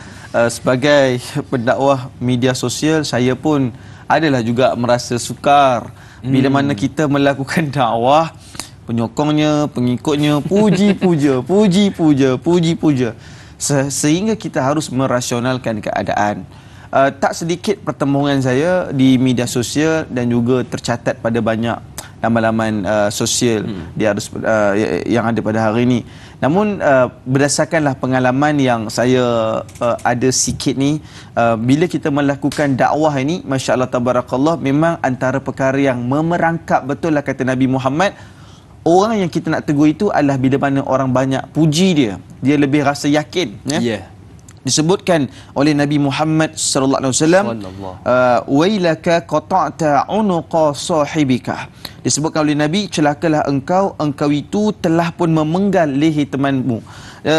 sebagai pendakwah media sosial, saya pun adalah juga merasa sukar bila mana kita melakukan dakwah, penyokongnya, pengikutnya puji-puja, puji-puja, sehingga kita harus merasionalkan keadaan. Tak sedikit pertembungan saya di media sosial dan juga tercatat pada banyak laman-laman sosial yang ada pada hari ini. Namun berdasarkanlah pengalaman yang saya ada sikit ni, bila kita melakukan dakwah ini, Masya Allah Tabarakallah, memang antara perkara yang memerangkap betul lah kata Nabi Muhammad, orang yang kita nak tegur itu adalah bila mana orang banyak puji dia lebih rasa yakin. Disebutkan oleh Nabi Muhammad sallallahu alaihi wasallam, wailaka qata'ta unuqa sahibika. Disebutkan oleh Nabi, celakalah engkau itu telah pun memenggal leher temanmu.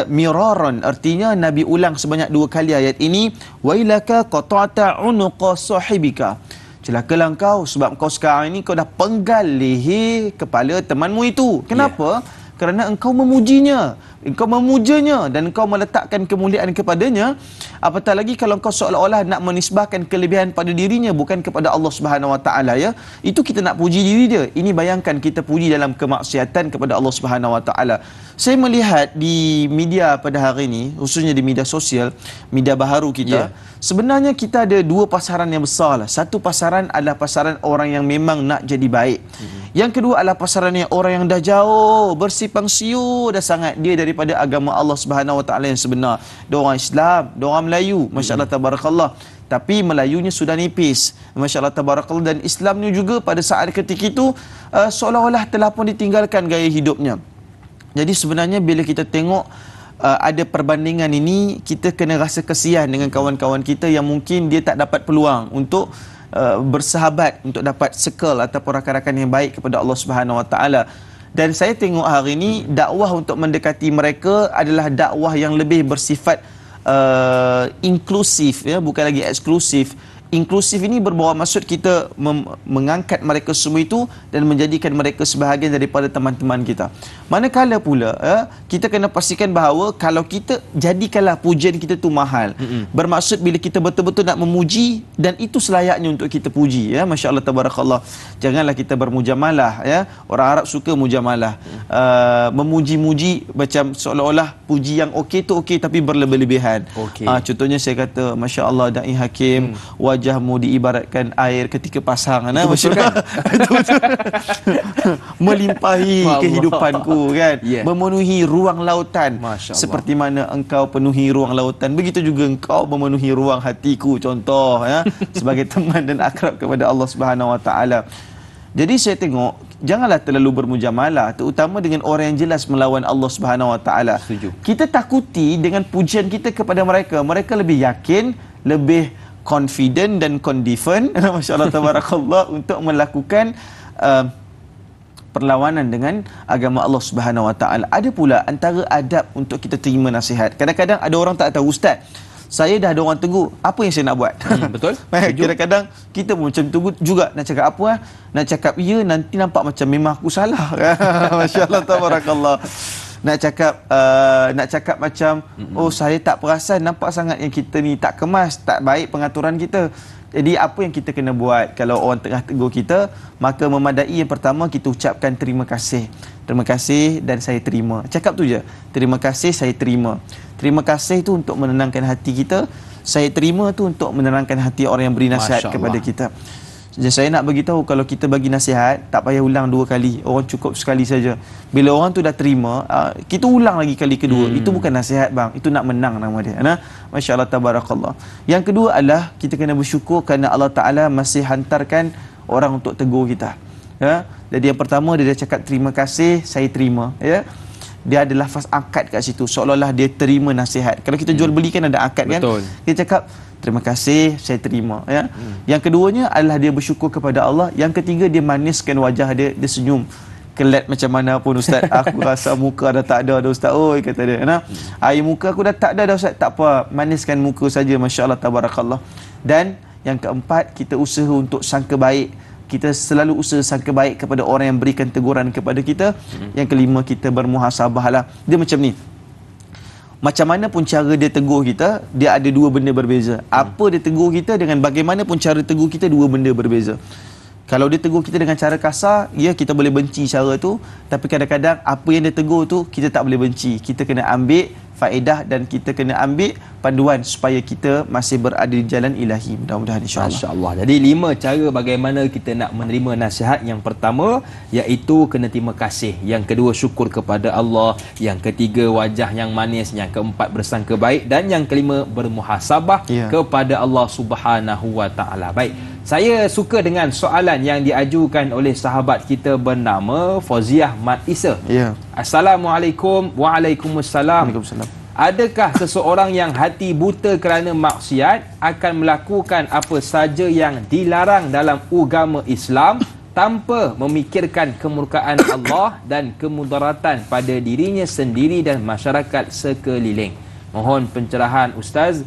Miraran, artinya Nabi ulang sebanyak 2 kali ayat ini, wailaka qata'ta unuqa sahibika. Celakalah engkau sebab engkau sekarang ini kau dah penggal leher kepala temanmu itu. Kenapa? Kerana engkau memujinya, engkau memujanya, dan engkau meletakkan kemuliaan kepadanya. Apatah lagi kalau engkau seolah-olah nak menisbahkan kelebihan pada dirinya, bukan kepada Allah Subhanahu Wa Taala, ya. Itu kita nak puji diri dia. Ini bayangkan kita puji dalam kemaksiatan kepada Allah Subhanahu Wa Taala. Saya melihat di media pada hari ini, khususnya di media sosial, media baharu kita, sebenarnya kita ada 2 pasaran yang besar lah. Satu pasaran adalah pasaran orang yang memang nak jadi baik. Yang kedua adalah pasaran yang orang yang dah jauh, bersipang siur dah sangat dia daripada agama Allah Subhanahu Wa Taala yang sebenar. Dia orang Islam, dia orang Melayu, Masya Allah Tabarakallah. Tapi Melayunya sudah nipis, Masya Allah Tabarakallah. Dan Islamnya juga pada saat ketika itu seolah-olah telah pun ditinggalkan gaya hidupnya. Jadi sebenarnya bila kita tengok ada perbandingan ini, kita kena rasa kesian dengan kawan-kawan kita yang mungkin dia tak dapat peluang untuk bersahabat, untuk dapat circle ataupun rakan-rakan yang baik kepada Allah Subhanahu Wa Taala. Dan saya tengok hari ini dakwah untuk mendekati mereka adalah dakwah yang lebih bersifat inklusif, ya, bukan lagi eksklusif. Inklusif ini berbawa maksud kita mengangkat mereka semua itu dan menjadikan mereka sebahagian daripada teman-teman kita. Manakala pula kita kena pastikan bahawa kalau kita jadikanlah pujian kita tu mahal. Bermaksud bila kita betul-betul nak memuji, dan itu selayaknya untuk kita puji, ya, masya-Allah tabarakallah. Janganlah kita bermujamalah, ya. Orang Arab suka mujamalah. Memuji-muji macam seolah-olah puji yang okey tu okey tapi berlebih-lebihan. Contohnya saya kata masya-Allah Dai Hakim, wajahmu diibaratkan air ketika pasang, itu betul kan? Melimpahi kehidupanku, kan? Memenuhi ruang lautan seperti mana engkau penuhi ruang lautan, begitu juga engkau memenuhi ruang hatiku, contoh, ya, sebagai teman dan akrab kepada Allah Subhanahu Wa Taala. Jadi saya tengok janganlah terlalu bermujamalah, terutama dengan orang yang jelas melawan Allah Subhanahu Wa Taala. Kita takuti dengan pujian kita kepada mereka, mereka lebih yakin, lebih confident dan confident, masya-Allah tabarakallah, untuk melakukan perlawanan dengan agama Allah Subhanahu Wa Taala. Ada pula antara adab untuk kita terima nasihat. Kadang-kadang ada orang tak tahu, ustaz, saya dah ada orang tegur, apa yang saya nak buat? Betul. Kadang-kadang kita pun macam tu juga, nak cakap apa? Nak cakap ya, nanti nampak macam memang aku salah. Masya-Allah tabarakallah. Nak cakap macam oh saya tak perasan, nampak sangat yang kita ni tak kemas, tak baik pengaturan kita. Jadi apa yang kita kena buat kalau orang tengah tegur kita? Maka memadai yang pertama kita ucapkan terima kasih. Terima kasih dan saya terima. Cakap tu je. Terima kasih, saya terima. Terima kasih tu untuk menenangkan hati kita. Saya terima tu untuk menenangkan hati orang yang beri nasihat kepada kita. Jadi saya nak beritahu, kalau kita bagi nasihat tak payah ulang 2 kali. Orang cukup sekali saja. Bila orang tu dah terima, kita ulang lagi kali kedua. Itu bukan nasihat, bang. Itu nak menang nama dia. Masya-Allah tabarakallah. Yang kedua adalah kita kena bersyukur kerana Allah Taala masih hantarkan orang untuk tegur kita. Ya. Jadi yang pertama dia cakap terima kasih, saya terima, ya. Dia ada lafaz akad kat situ, seolah-olah dia terima nasihat. Kalau kita jual beli kan ada akad. Betul. Kan? Dia cakap terima kasih, saya terima, ya. Yang keduanya adalah dia bersyukur kepada Allah. Yang ketiga dia maniskan wajah dia, dia senyum. Kelat macam mana pun, ustaz, aku rasa muka dah tak ada dah, ustaz. Oi, kata dia. Air muka aku dah tak ada dah, ustaz. Tak apa, maniskan muka saja, masya-Allah tabarakallah. Dan yang keempat, kita usaha untuk sangka baik. Kita selalu usaha sangka baik kepada orang yang berikan teguran kepada kita. Yang kelima, kita bermuhasabahlah. Dia macam ni, macam mana pun cara dia tegur kita, dia ada 2 benda berbeza. Apa dia tegur kita dengan bagaimana pun cara tegur kita, 2 benda berbeza. Kalau dia tegur kita dengan cara kasar, ya, kita boleh benci cara tu. Tapi kadang-kadang apa yang dia tegur tu kita tak boleh benci. Kita kena ambil faedah dan kita kena ambil panduan supaya kita masih berada di jalan ilahi. Mudah-mudahan insya-Allah. Masya-Allah. Jadi 5 cara bagaimana kita nak menerima nasihat. Yang pertama iaitu kena terima kasih. Yang kedua syukur kepada Allah. Yang ketiga wajah yang manis. Yang keempat bersangka baik, dan yang kelima bermuhasabah kepada Allah Subhanahu Wa Taala. Baik. Saya suka dengan soalan yang diajukan oleh sahabat kita bernama Fauziah Mat Isa. Assalamualaikum. Waalaikumsalam. Adakah seseorang yang hati buta kerana maksiat akan melakukan apa saja yang dilarang dalam agama Islam tanpa memikirkan kemurkaan Allah dan kemudaratan pada dirinya sendiri dan masyarakat sekeliling? Mohon pencerahan Ustaz.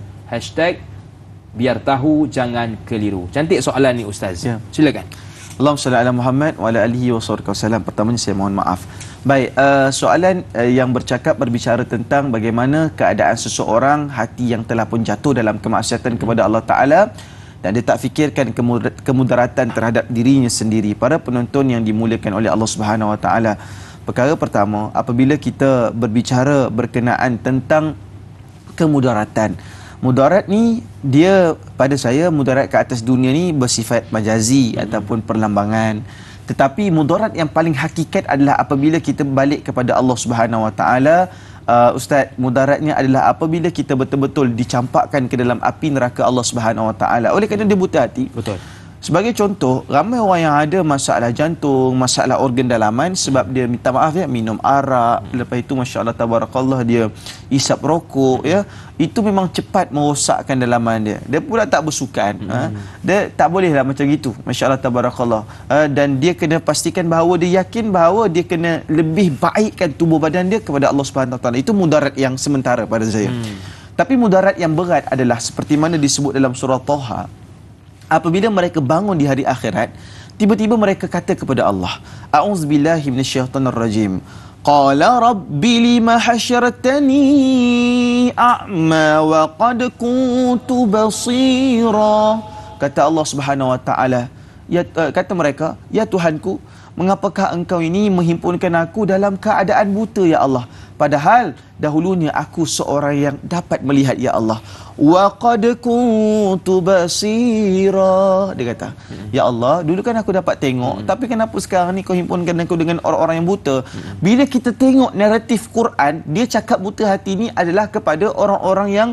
Biar tahu, jangan keliru. Cantik soalan ni Ustaz. Silakan. Allahumma salli ala Muhammad wa ala alihi wa sallam. Pertamanya saya mohon maaf. Baik, soalan yang berbicara tentang bagaimana keadaan seseorang hati yang telah pun jatuh dalam kemaksiatan kepada Allah Ta'ala dan dia tak fikirkan kemudaratan terhadap dirinya sendiri. Para penonton yang dimuliakan oleh Allah Subhanahu Wa Ta'ala, perkara pertama, apabila kita berbicara berkenaan tentang kemudaratan, mudarat ni dia, pada saya mudarat ke atas dunia ni bersifat majazi ataupun perlambangan. Tetapi mudarat yang paling hakikat adalah apabila kita balik kepada Allah Subhanahu Wa Taala. Ustaz, mudaratnya adalah apabila kita betul-betul dicampakkan ke dalam api neraka Allah Subhanahu Wa Taala. Oleh kerana dia buta hati. Betul. Sebagai contoh, ramai orang yang ada masalah jantung, masalah organ dalaman sebab dia minta maaf ya, minum arak, lepas itu masya-Allah tabarakallah dia isap rokok ya. Itu memang cepat merosakkan dalaman dia. Dia pula tak bersukan. Dia tak bolehlah macam gitu. Masya-Allah tabarakallah. Dan dia kena pastikan bahawa dia yakin bahawa dia kena lebih baikkan tubuh badan dia kepada Allah Subhanahu Wa Taala. Itu mudarat yang sementara pada saya. Tapi mudarat yang berat adalah seperti mana disebut dalam surah Taha. Apabila mereka bangun di hari akhirat, tiba-tiba mereka kata kepada Allah, A'udzubillahi minasyaitonirrajim. Qala rabbi lima hasyartani a'ma wa qad kuntu basira. Kata Allah Subhanahu Wa Taala, kata mereka, ya Tuhanku, mengapakah engkau ini menghimpunkan aku dalam keadaan buta ya Allah? Padahal dahulunya aku seorang yang dapat melihat ya Allah. Wa qad kuntu basira. Dia kata, ya Allah, dulu kan aku dapat tengok, tapi kenapa sekarang ni kau himpunkan aku dengan orang-orang yang buta? Bila kita tengok naratif Quran, dia cakap buta hati ni adalah kepada orang-orang yang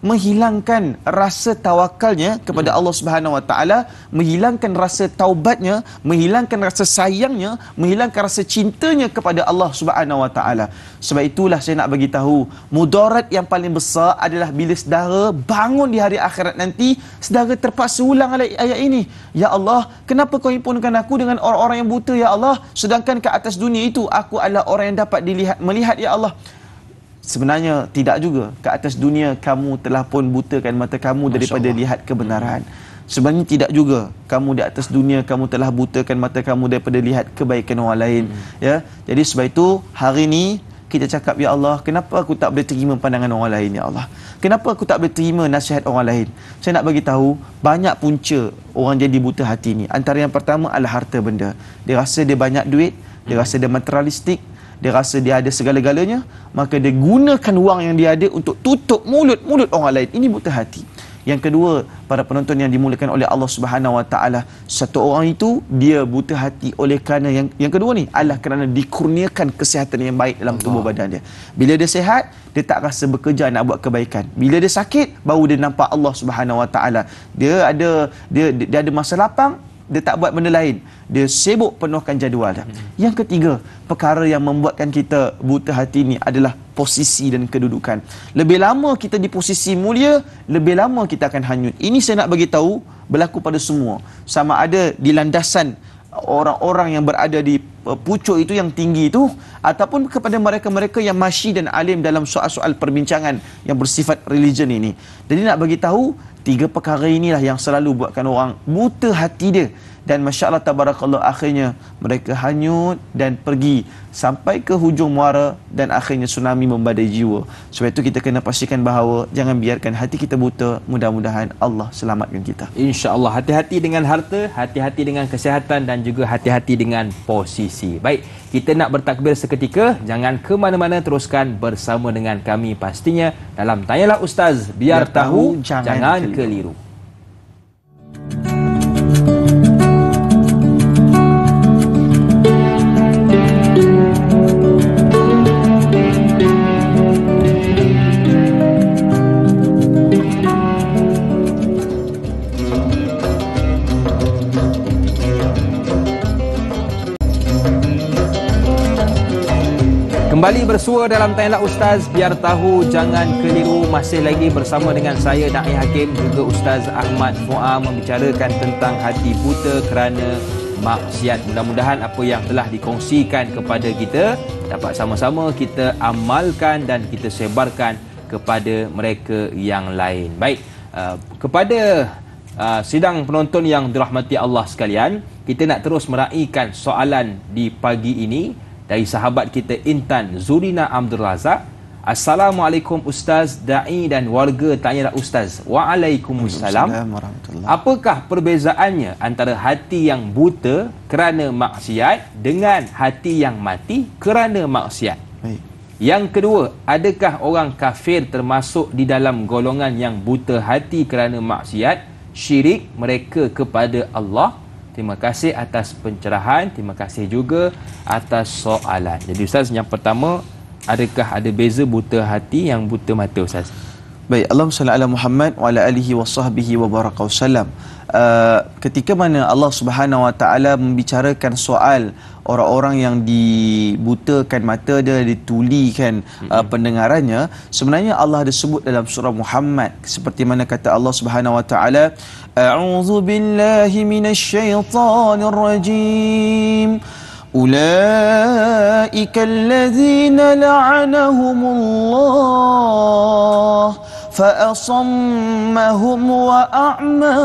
menghilangkan rasa tawakalnya kepada Allah Subhanahu Wa Taala, menghilangkan rasa taubatnya, menghilangkan rasa sayangnya, menghilangkan rasa cintanya kepada Allah Subhanahu Wa Taala. Sebab itulah saya nak bagi tahu, mudarat yang paling besar adalah bila saudara bangun di hari akhirat nanti, saudara terpaksa ulang ayat ini. Ya Allah, kenapa kau himpunkan aku dengan orang-orang yang buta ya Allah, sedangkan ke atas dunia itu aku adalah orang yang dapat melihat ya Allah. Sebenarnya tidak juga. Ke atas dunia kamu telah pun butakan mata kamu daripada lihat kebenaran. Sebenarnya tidak juga. Kamu di atas dunia kamu telah butakan mata kamu daripada lihat kebaikan orang lain. Ya. Jadi sebab itu hari ini kita cakap, ya Allah, kenapa aku tak boleh terima pandangan orang lain ya Allah? Kenapa aku tak boleh terima nasihat orang lain? Saya nak bagi tahu banyak punca orang jadi buta hati ni. Antara yang pertama adalah harta benda. Dia rasa dia banyak duit, dia rasa dia materialistik, dia rasa dia ada segala-galanya, maka dia gunakan wang yang dia ada untuk tutup mulut-mulut orang lain. Ini buta hati. Yang kedua, para penonton yang dimuliakan oleh Allah Subhanahu Wa Taala, satu orang itu dia buta hati oleh kerana yang kedua ni adalah kerana dikurniakan kesihatan yang baik dalam tubuh badan dia. Bila dia sihat, dia tak rasa bekerja nak buat kebaikan. Bila dia sakit, baru dia nampak Allah Subhanahu Wa Taala. Dia ada masa lapang, dia tak buat benda lain. Dia sibuk penuhkan jadual dia. Yang ketiga, perkara yang membuatkan kita buta hati ni adalah posisi dan kedudukan. Lebih lama kita di posisi mulia, lebih lama kita akan hanyut. Ini saya nak bagi tahu berlaku pada semua. Sama ada di landasan orang-orang yang berada di pucuk itu yang tinggi itu, ataupun kepada mereka-mereka yang masyi dan alim dalam soal-soal perbincangan yang bersifat religion ini. Jadi nak bagi tahu, tiga perkara inilah yang selalu buatkan orang buta hati dia. Dan masya-Allah tabarakallah, akhirnya mereka hanyut dan pergi sampai ke hujung muara dan akhirnya tsunami membadai jiwa. Sebab itu kita kena pastikan bahawa jangan biarkan hati kita buta. Mudah-mudahan Allah selamatkan kita. InsyaAllah. Hati-hati dengan harta, hati-hati dengan kesihatan dan juga hati-hati dengan posisi. Baik, kita nak bertakbir seketika. Jangan ke mana-mana, teruskan bersama dengan kami pastinya dalam Tanyalah Ustaz, biar tahu, jangan keliru. Kembali bersua dalam Tanyalah Ustaz, biar tahu jangan keliru. Masih lagi bersama dengan saya, Da'i Hakim, juga Ustaz Ahmad Fuah, membicarakan tentang hati buta kerana maksiat. Mudah-mudahan apa yang telah dikongsikan kepada kita dapat sama-sama kita amalkan dan kita sebarkan kepada mereka yang lain. Baik, kepada sidang penonton yang dirahmati Allah sekalian, kita nak terus meraihkan soalan di pagi ini dari sahabat kita Intan Zurina Abdul Razak. Assalamualaikum Ustaz, Da'i dan warga Tanyalah Ustaz. Waalaikumsalam. Apakah perbezaannya antara hati yang buta kerana maksiat dengan hati yang mati kerana maksiat? Yang kedua, adakah orang kafir termasuk di dalam golongan yang buta hati kerana maksiat, syirik mereka kepada Allah? Terima kasih atas pencerahan. Terima kasih juga atas soalan. Jadi Ustaz, yang pertama, adakah ada beza buta hati yang buta mata Ustaz? Baik, Allahumma salli ala Muhammad wa ala alihi wa sahbihi wa baraka wasallam. Ketika mana Allah Subhanahu wa taala membicarakan soal orang-orang yang dibutakan mata dia, ditulikan pendengarannya, sebenarnya Allah ada sebut dalam surah Muhammad seperti mana kata Allah Subhanahu wa taala, a'udzu billahi minasyaitonir rajim. أولئك الذين لعنهم الله فأصمهم وأعمى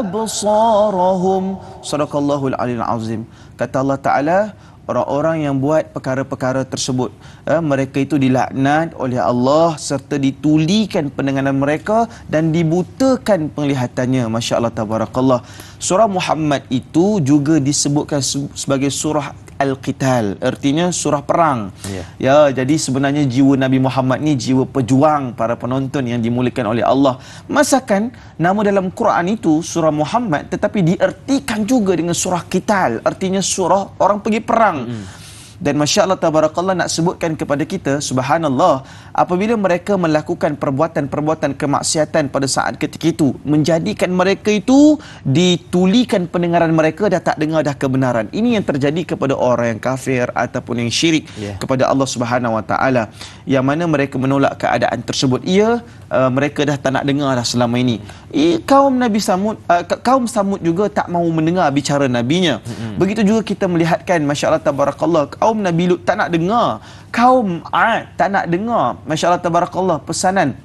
أبصارهم. صدق الله العلي العظيم. Kata Allah Ta'ala, orang-orang yang buat perkara-perkara tersebut, mereka itu dilaknat oleh Allah serta ditulikan pendengaran mereka dan dibutakan penglihatannya. Masya Allah, tabarakallah. Surah Muhammad itu juga disebutkan sebagai surah Al-Qital, artinya surah perang. Ya, jadi sebenarnya jiwa Nabi Muhammad ni jiwa pejuang para penonton yang dimuliakan oleh Allah. Masakan nama dalam Quran itu surah Muhammad, tetapi diartikan juga dengan surah Qital, artinya surah orang pergi perang. Dan Masya Allah, tabarakallah, nak sebutkan kepada kita, subhanallah, apabila mereka melakukan perbuatan-perbuatan kemaksiatan pada saat ketika itu, menjadikan mereka itu ditulikan pendengaran mereka, dah tak dengar dah kebenaran. Ini yang terjadi kepada orang yang kafir ataupun yang syirik kepada Allah Subhanahu wa taala, yang mana mereka menolak keadaan tersebut. Mereka dah tak nak dengar dah selama ini. Kaum Nabi Samud, kaum Samud juga tak mahu mendengar bicara nabinya. Begitu juga kita melihatkan, Masya Allah, tabarakallah, kaum Nabi Lut tak nak dengar, kaum Ad tak nak dengar, Masya Allah, tabarakallah, pesanan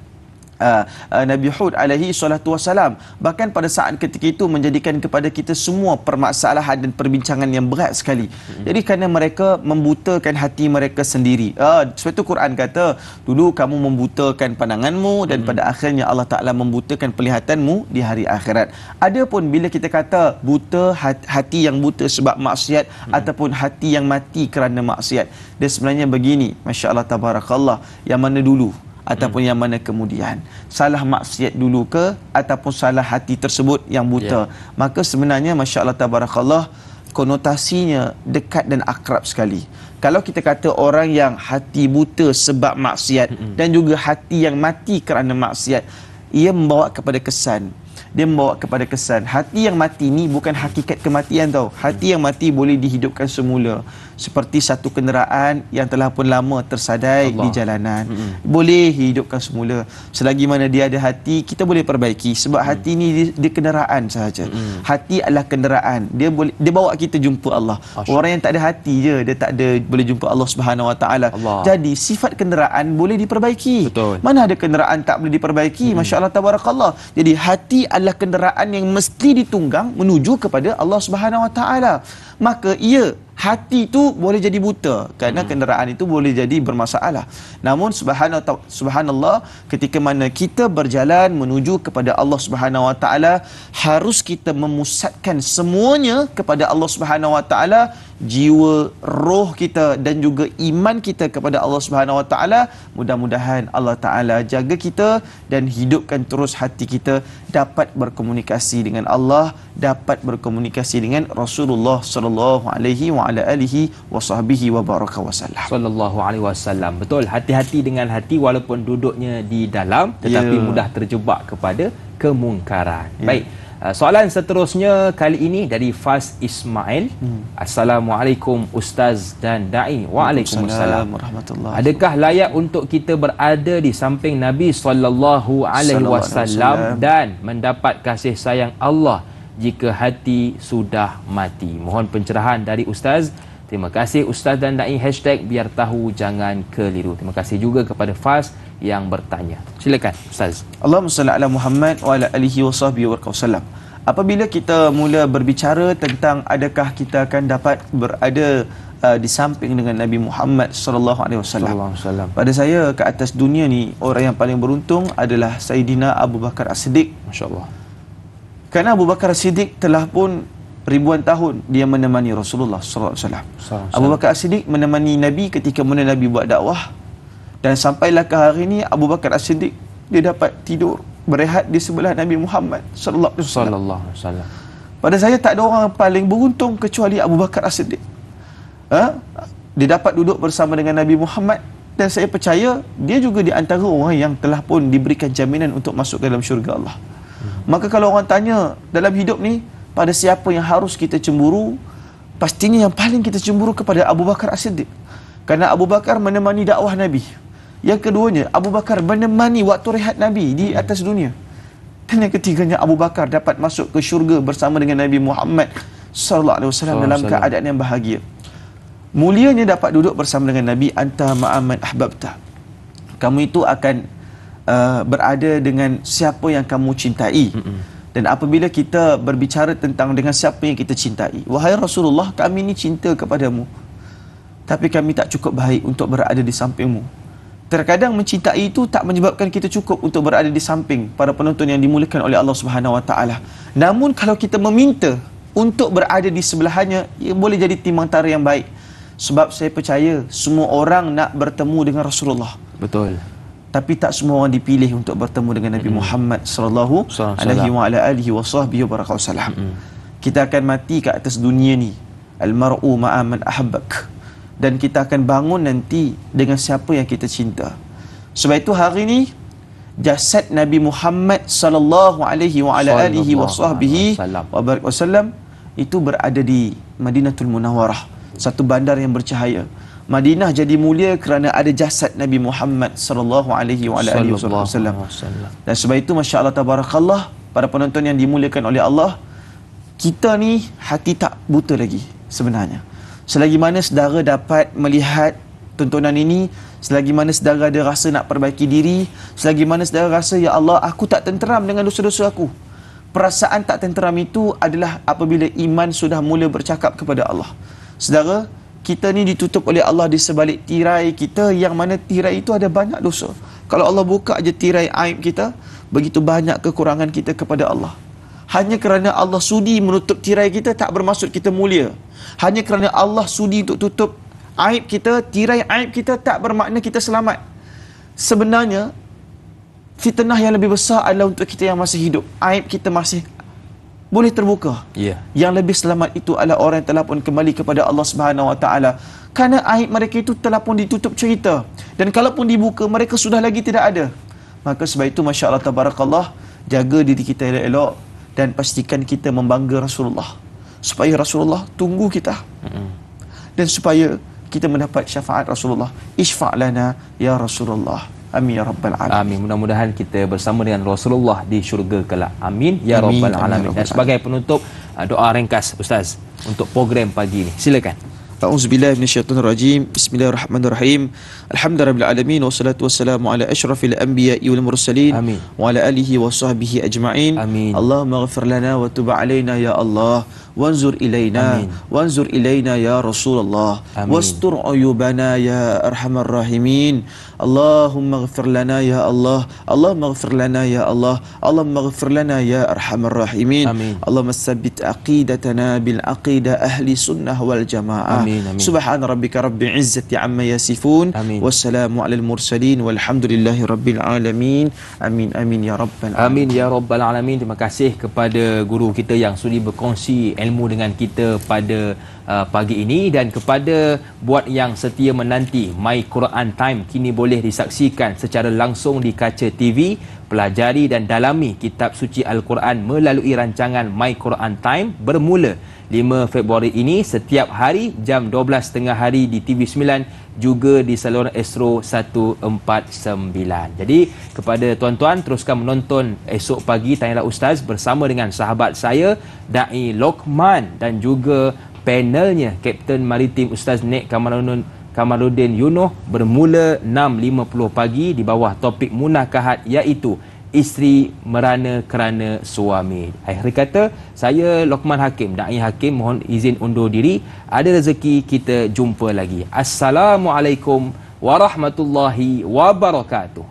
Nabi Hud alaihi salatu wassalam. Bahkan pada saat ketika itu menjadikan kepada kita semua permasalahan dan perbincangan yang berat sekali. Jadi kerana mereka membutakan hati mereka sendiri. Sebab itu Quran kata, dulu kamu membutakan pandanganmu dan pada akhirnya Allah Ta'ala membutakan penglihatanmu di hari akhirat. Adapun bila kita kata buta, hati yang buta sebab maksiat ataupun hati yang mati kerana maksiat, dia sebenarnya begini, Masya Allah, tabarakallah, yang mana dulu ataupun yang mana kemudian, salah maksiat dulu ke ataupun salah hati tersebut yang buta, maka sebenarnya Masya Allah, tabarakallah, konotasinya dekat dan akrab sekali. Kalau kita kata orang yang hati buta sebab maksiat dan juga hati yang mati kerana maksiat, ia membawa kepada kesan, dia membawa kepada kesan. Hati yang mati ni bukan hakikat kematian tau. Hati yang mati boleh dihidupkan semula, seperti satu kenderaan yang telah pun lama tersadai di jalanan, boleh hidupkan semula. Selagi mana dia ada hati, kita boleh perbaiki. Sebab hati ni dia kenderaan sahaja. Hati adalah kenderaan, dia boleh, dia bawa kita jumpa Allah. Orang yang tak ada hati je, dia tak ada boleh jumpa Allah Subhanahu wa taala. Jadi sifat kenderaan boleh diperbaiki. Mana ada kenderaan tak boleh diperbaiki? Masya Allah, tabarakallah. Jadi hati adalah kenderaan yang mesti ditunggang menuju kepada Allah Subhanahu wa taala. Maka hati itu boleh jadi buta kerana kenderaan itu boleh jadi bermasalah. Namun subhanallah, ketika mana kita berjalan menuju kepada Allah Subhanahu wa taala, harus kita memusatkan semuanya kepada Allah Subhanahu wa taala, jiwa, roh kita dan juga iman kita kepada Allah Subhanahu wa taala. Mudah-mudahan Allah Taala jaga kita dan hidupkan terus hati kita dapat berkomunikasi dengan Allah, dapat berkomunikasi dengan Rasulullah sallallahu alaihi wa ala alihi wa sahbihi wa baraka wasallam. Sallallahu alaihi wasallam. Betul, hati-hati dengan hati walaupun duduknya di dalam tetapi mudah terjebak kepada kemungkaran. Baik. Soalan seterusnya kali ini dari Faz Ismail. Assalamualaikum Ustaz dan Da'i. Waalaikumsalam warahmatullahi. Adakah layak untuk kita berada di samping Nabi sallallahu alaihi wasallam dan mendapat kasih sayang Allah jika hati sudah mati? Mohon pencerahan dari Ustaz. Terima kasih Ustaz dan Da'i. #biar tahu jangan keliru. Terima kasih juga kepada Faz yang bertanya. Silakan Ustaz. Allahumma salli ala Muhammad wa ala alihi wa sahbihi wa sallam. Apabila kita mula berbicara tentang adakah kita akan dapat berada di samping dengan Nabi Muhammad sallallahu alaihi wasallam, pada saya ke atas dunia ni orang yang paling beruntung adalah Sayyidina Abu Bakar As-Siddiq. Masya-Allah. Kerana Abu Bakar As-Siddiq telah pun ribuan tahun dia menemani Rasulullah sallallahu alaihi wasallam. Abu Bakar As-Siddiq menemani Nabi ketika mana Nabi buat dakwah, dan sampailah ke hari ini Abu Bakar As-Siddiq dia dapat tidur berehat di sebelah Nabi Muhammad sallallahu alaihi wasallam. Pada saya tak ada orang paling beruntung kecuali Abu Bakar As-Siddiq. Dia dapat duduk bersama dengan Nabi Muhammad Dan saya percaya dia juga di antara orang yang telah pun diberikan jaminan untuk masuk ke dalam syurga Allah. Maka kalau orang tanya dalam hidup ni, pada siapa yang harus kita cemburu, pastinya yang paling kita cemburu kepada Abu Bakar As-Siddiq. Kerana Abu Bakar menemani dakwah Nabi. Yang keduanya, Abu Bakar menemani waktu rehat Nabi di atas dunia. Dan yang ketiganya, Abu Bakar dapat masuk ke syurga bersama dengan Nabi Muhammad sallallahu alaihi wasallam dalam keadaan yang bahagia. Mulianya dapat duduk bersama dengan Nabi. Anta ma'aman ahbabta. Kamu itu akan berada dengan siapa yang kamu cintai. Dan apabila kita berbicara tentang dengan siapa yang kita cintai, wahai Rasulullah, kami ini cinta kepadamu, tapi kami tak cukup baik untuk berada di sampingmu. Terkadang mencintai itu tak menyebabkan kita cukup untuk berada di samping para penonton yang dimuliakan oleh Allah Subhanahu Wa Taala. Namun kalau kita meminta untuk berada di sebelahnya, ia boleh jadi timbang tara yang baik. Sebab saya percaya semua orang nak bertemu dengan Rasulullah. Betul. Tapi tak semua orang dipilih untuk bertemu dengan Nabi Muhammad sallallahu alaihi wasallam. Kita akan mati ke atas dunia ni. Al-mar'u ma'a man ahabbak. Dan kita akan bangun nanti dengan siapa yang kita cinta. Sebab itu hari ni jasad Nabi Muhammad sallallahu alaihi wasallam itu berada di Madinatul Munawwarah, satu bandar yang bercahaya. Madinah jadi mulia kerana ada jasad Nabi Muhammad sallallahu alaihi wasallam. Dan sebab itu masya-Allah tabarakallah, para penonton yang dimuliakan oleh Allah, kita ni hati tak buta lagi sebenarnya. Selagi mana saudara dapat melihat tontonan ini, selagi mana saudara ada rasa nak perbaiki diri, selagi mana saudara rasa ya Allah aku tak tenteram dengan dosa-dosa aku. Perasaan tak tenteram itu adalah apabila iman sudah mula bercakap kepada Allah. Saudara, kita ni ditutup oleh Allah di sebalik tirai kita, yang mana tirai itu ada banyak dosa. Kalau Allah buka aja tirai aib kita, begitu banyak kekurangan kita kepada Allah. Hanya kerana Allah sudi menutup tirai kita tak bermaksud kita mulia. Hanya kerana Allah sudi untuk tutup aib kita, tirai aib kita, tak bermakna kita selamat. Sebenarnya fitnah yang lebih besar adalah untuk kita yang masih hidup. Aib kita masih boleh terbuka. Yang lebih selamat itu adalah orang yang telah pun kembali kepada Allah Subhanahu Wa Taala. Kerana aib mereka itu telah pun ditutup cerita. Dan kalaupun dibuka, mereka sudah lagi tidak ada. Maka sebab itu masya-Allah tabarakallah, jaga diri kita elok-elok dan pastikan kita membangga Rasulullah, supaya Rasulullah tunggu kita, dan supaya kita mendapat syafaat Rasulullah. Isfa' lana ya Rasulullah. Amin ya rabbal alamin. Amin. Mudah-mudahan kita bersama dengan Rasulullah di syurga kelak. Amin ya rabbal alamin. Dan sebagai penutup, doa ringkas Ustaz untuk program pagi ini. Silakan. A'udzubillahi minasyaitonirrajim. Bismillahirrahmanirrahim. Alhamdulillahirabbil alamin wassalatu wassalamu ala asyrafil anbiya'i wal mursalin wa ala alihi wa sahbihi ajma'in. Allahumma ighfir lana wa tub 'alaina ya Allah, wanzur ilaina ya Rasulullah, wastur uyubana ya arhamar rahimin. Allahumma ighfir lana ya Allah, Allahumma ighfir lana ya Allah, Allahumma ighfir lana ya arhamar rahimin. Allahumma tsabbit aqidatana bil aqidah ahli sunnah wal jamaah. Subhana rabbika rabbil izzati amma yasifun, wassalamu alal mursalin, walhamdulillahi rabbil alamin. Amin amin ya rabbal alamin. Amin ya rabbal alamin. Terima kasih kepada guru kita yang sudi berkongsi ilmu dengan kita pada pagi ini, dan kepada buat yang setia menanti My Quran Time, kini boleh disaksikan secara langsung di kaca TV. Pelajari dan dalami kitab suci Al-Quran melalui rancangan My Quran Time bermula 5 Februari ini setiap hari jam 12.30 hari di TV9, juga di saluran Astro 149. Jadi kepada tuan-tuan, teruskan menonton esok pagi Tanyalah Ustaz bersama dengan sahabat saya Da'i Lokman dan juga panelnya Kapten Maritim Ustaz Nek Kamaluddin Yunuh bermula 6.50 pagi di bawah topik munakahat, iaitu isteri merana kerana suami. Akhir kata, saya Lokman Hakim, Da'i Hakim, mohon izin undur diri. Ada rezeki kita jumpa lagi. Assalamualaikum warahmatullahi wabarakatuh.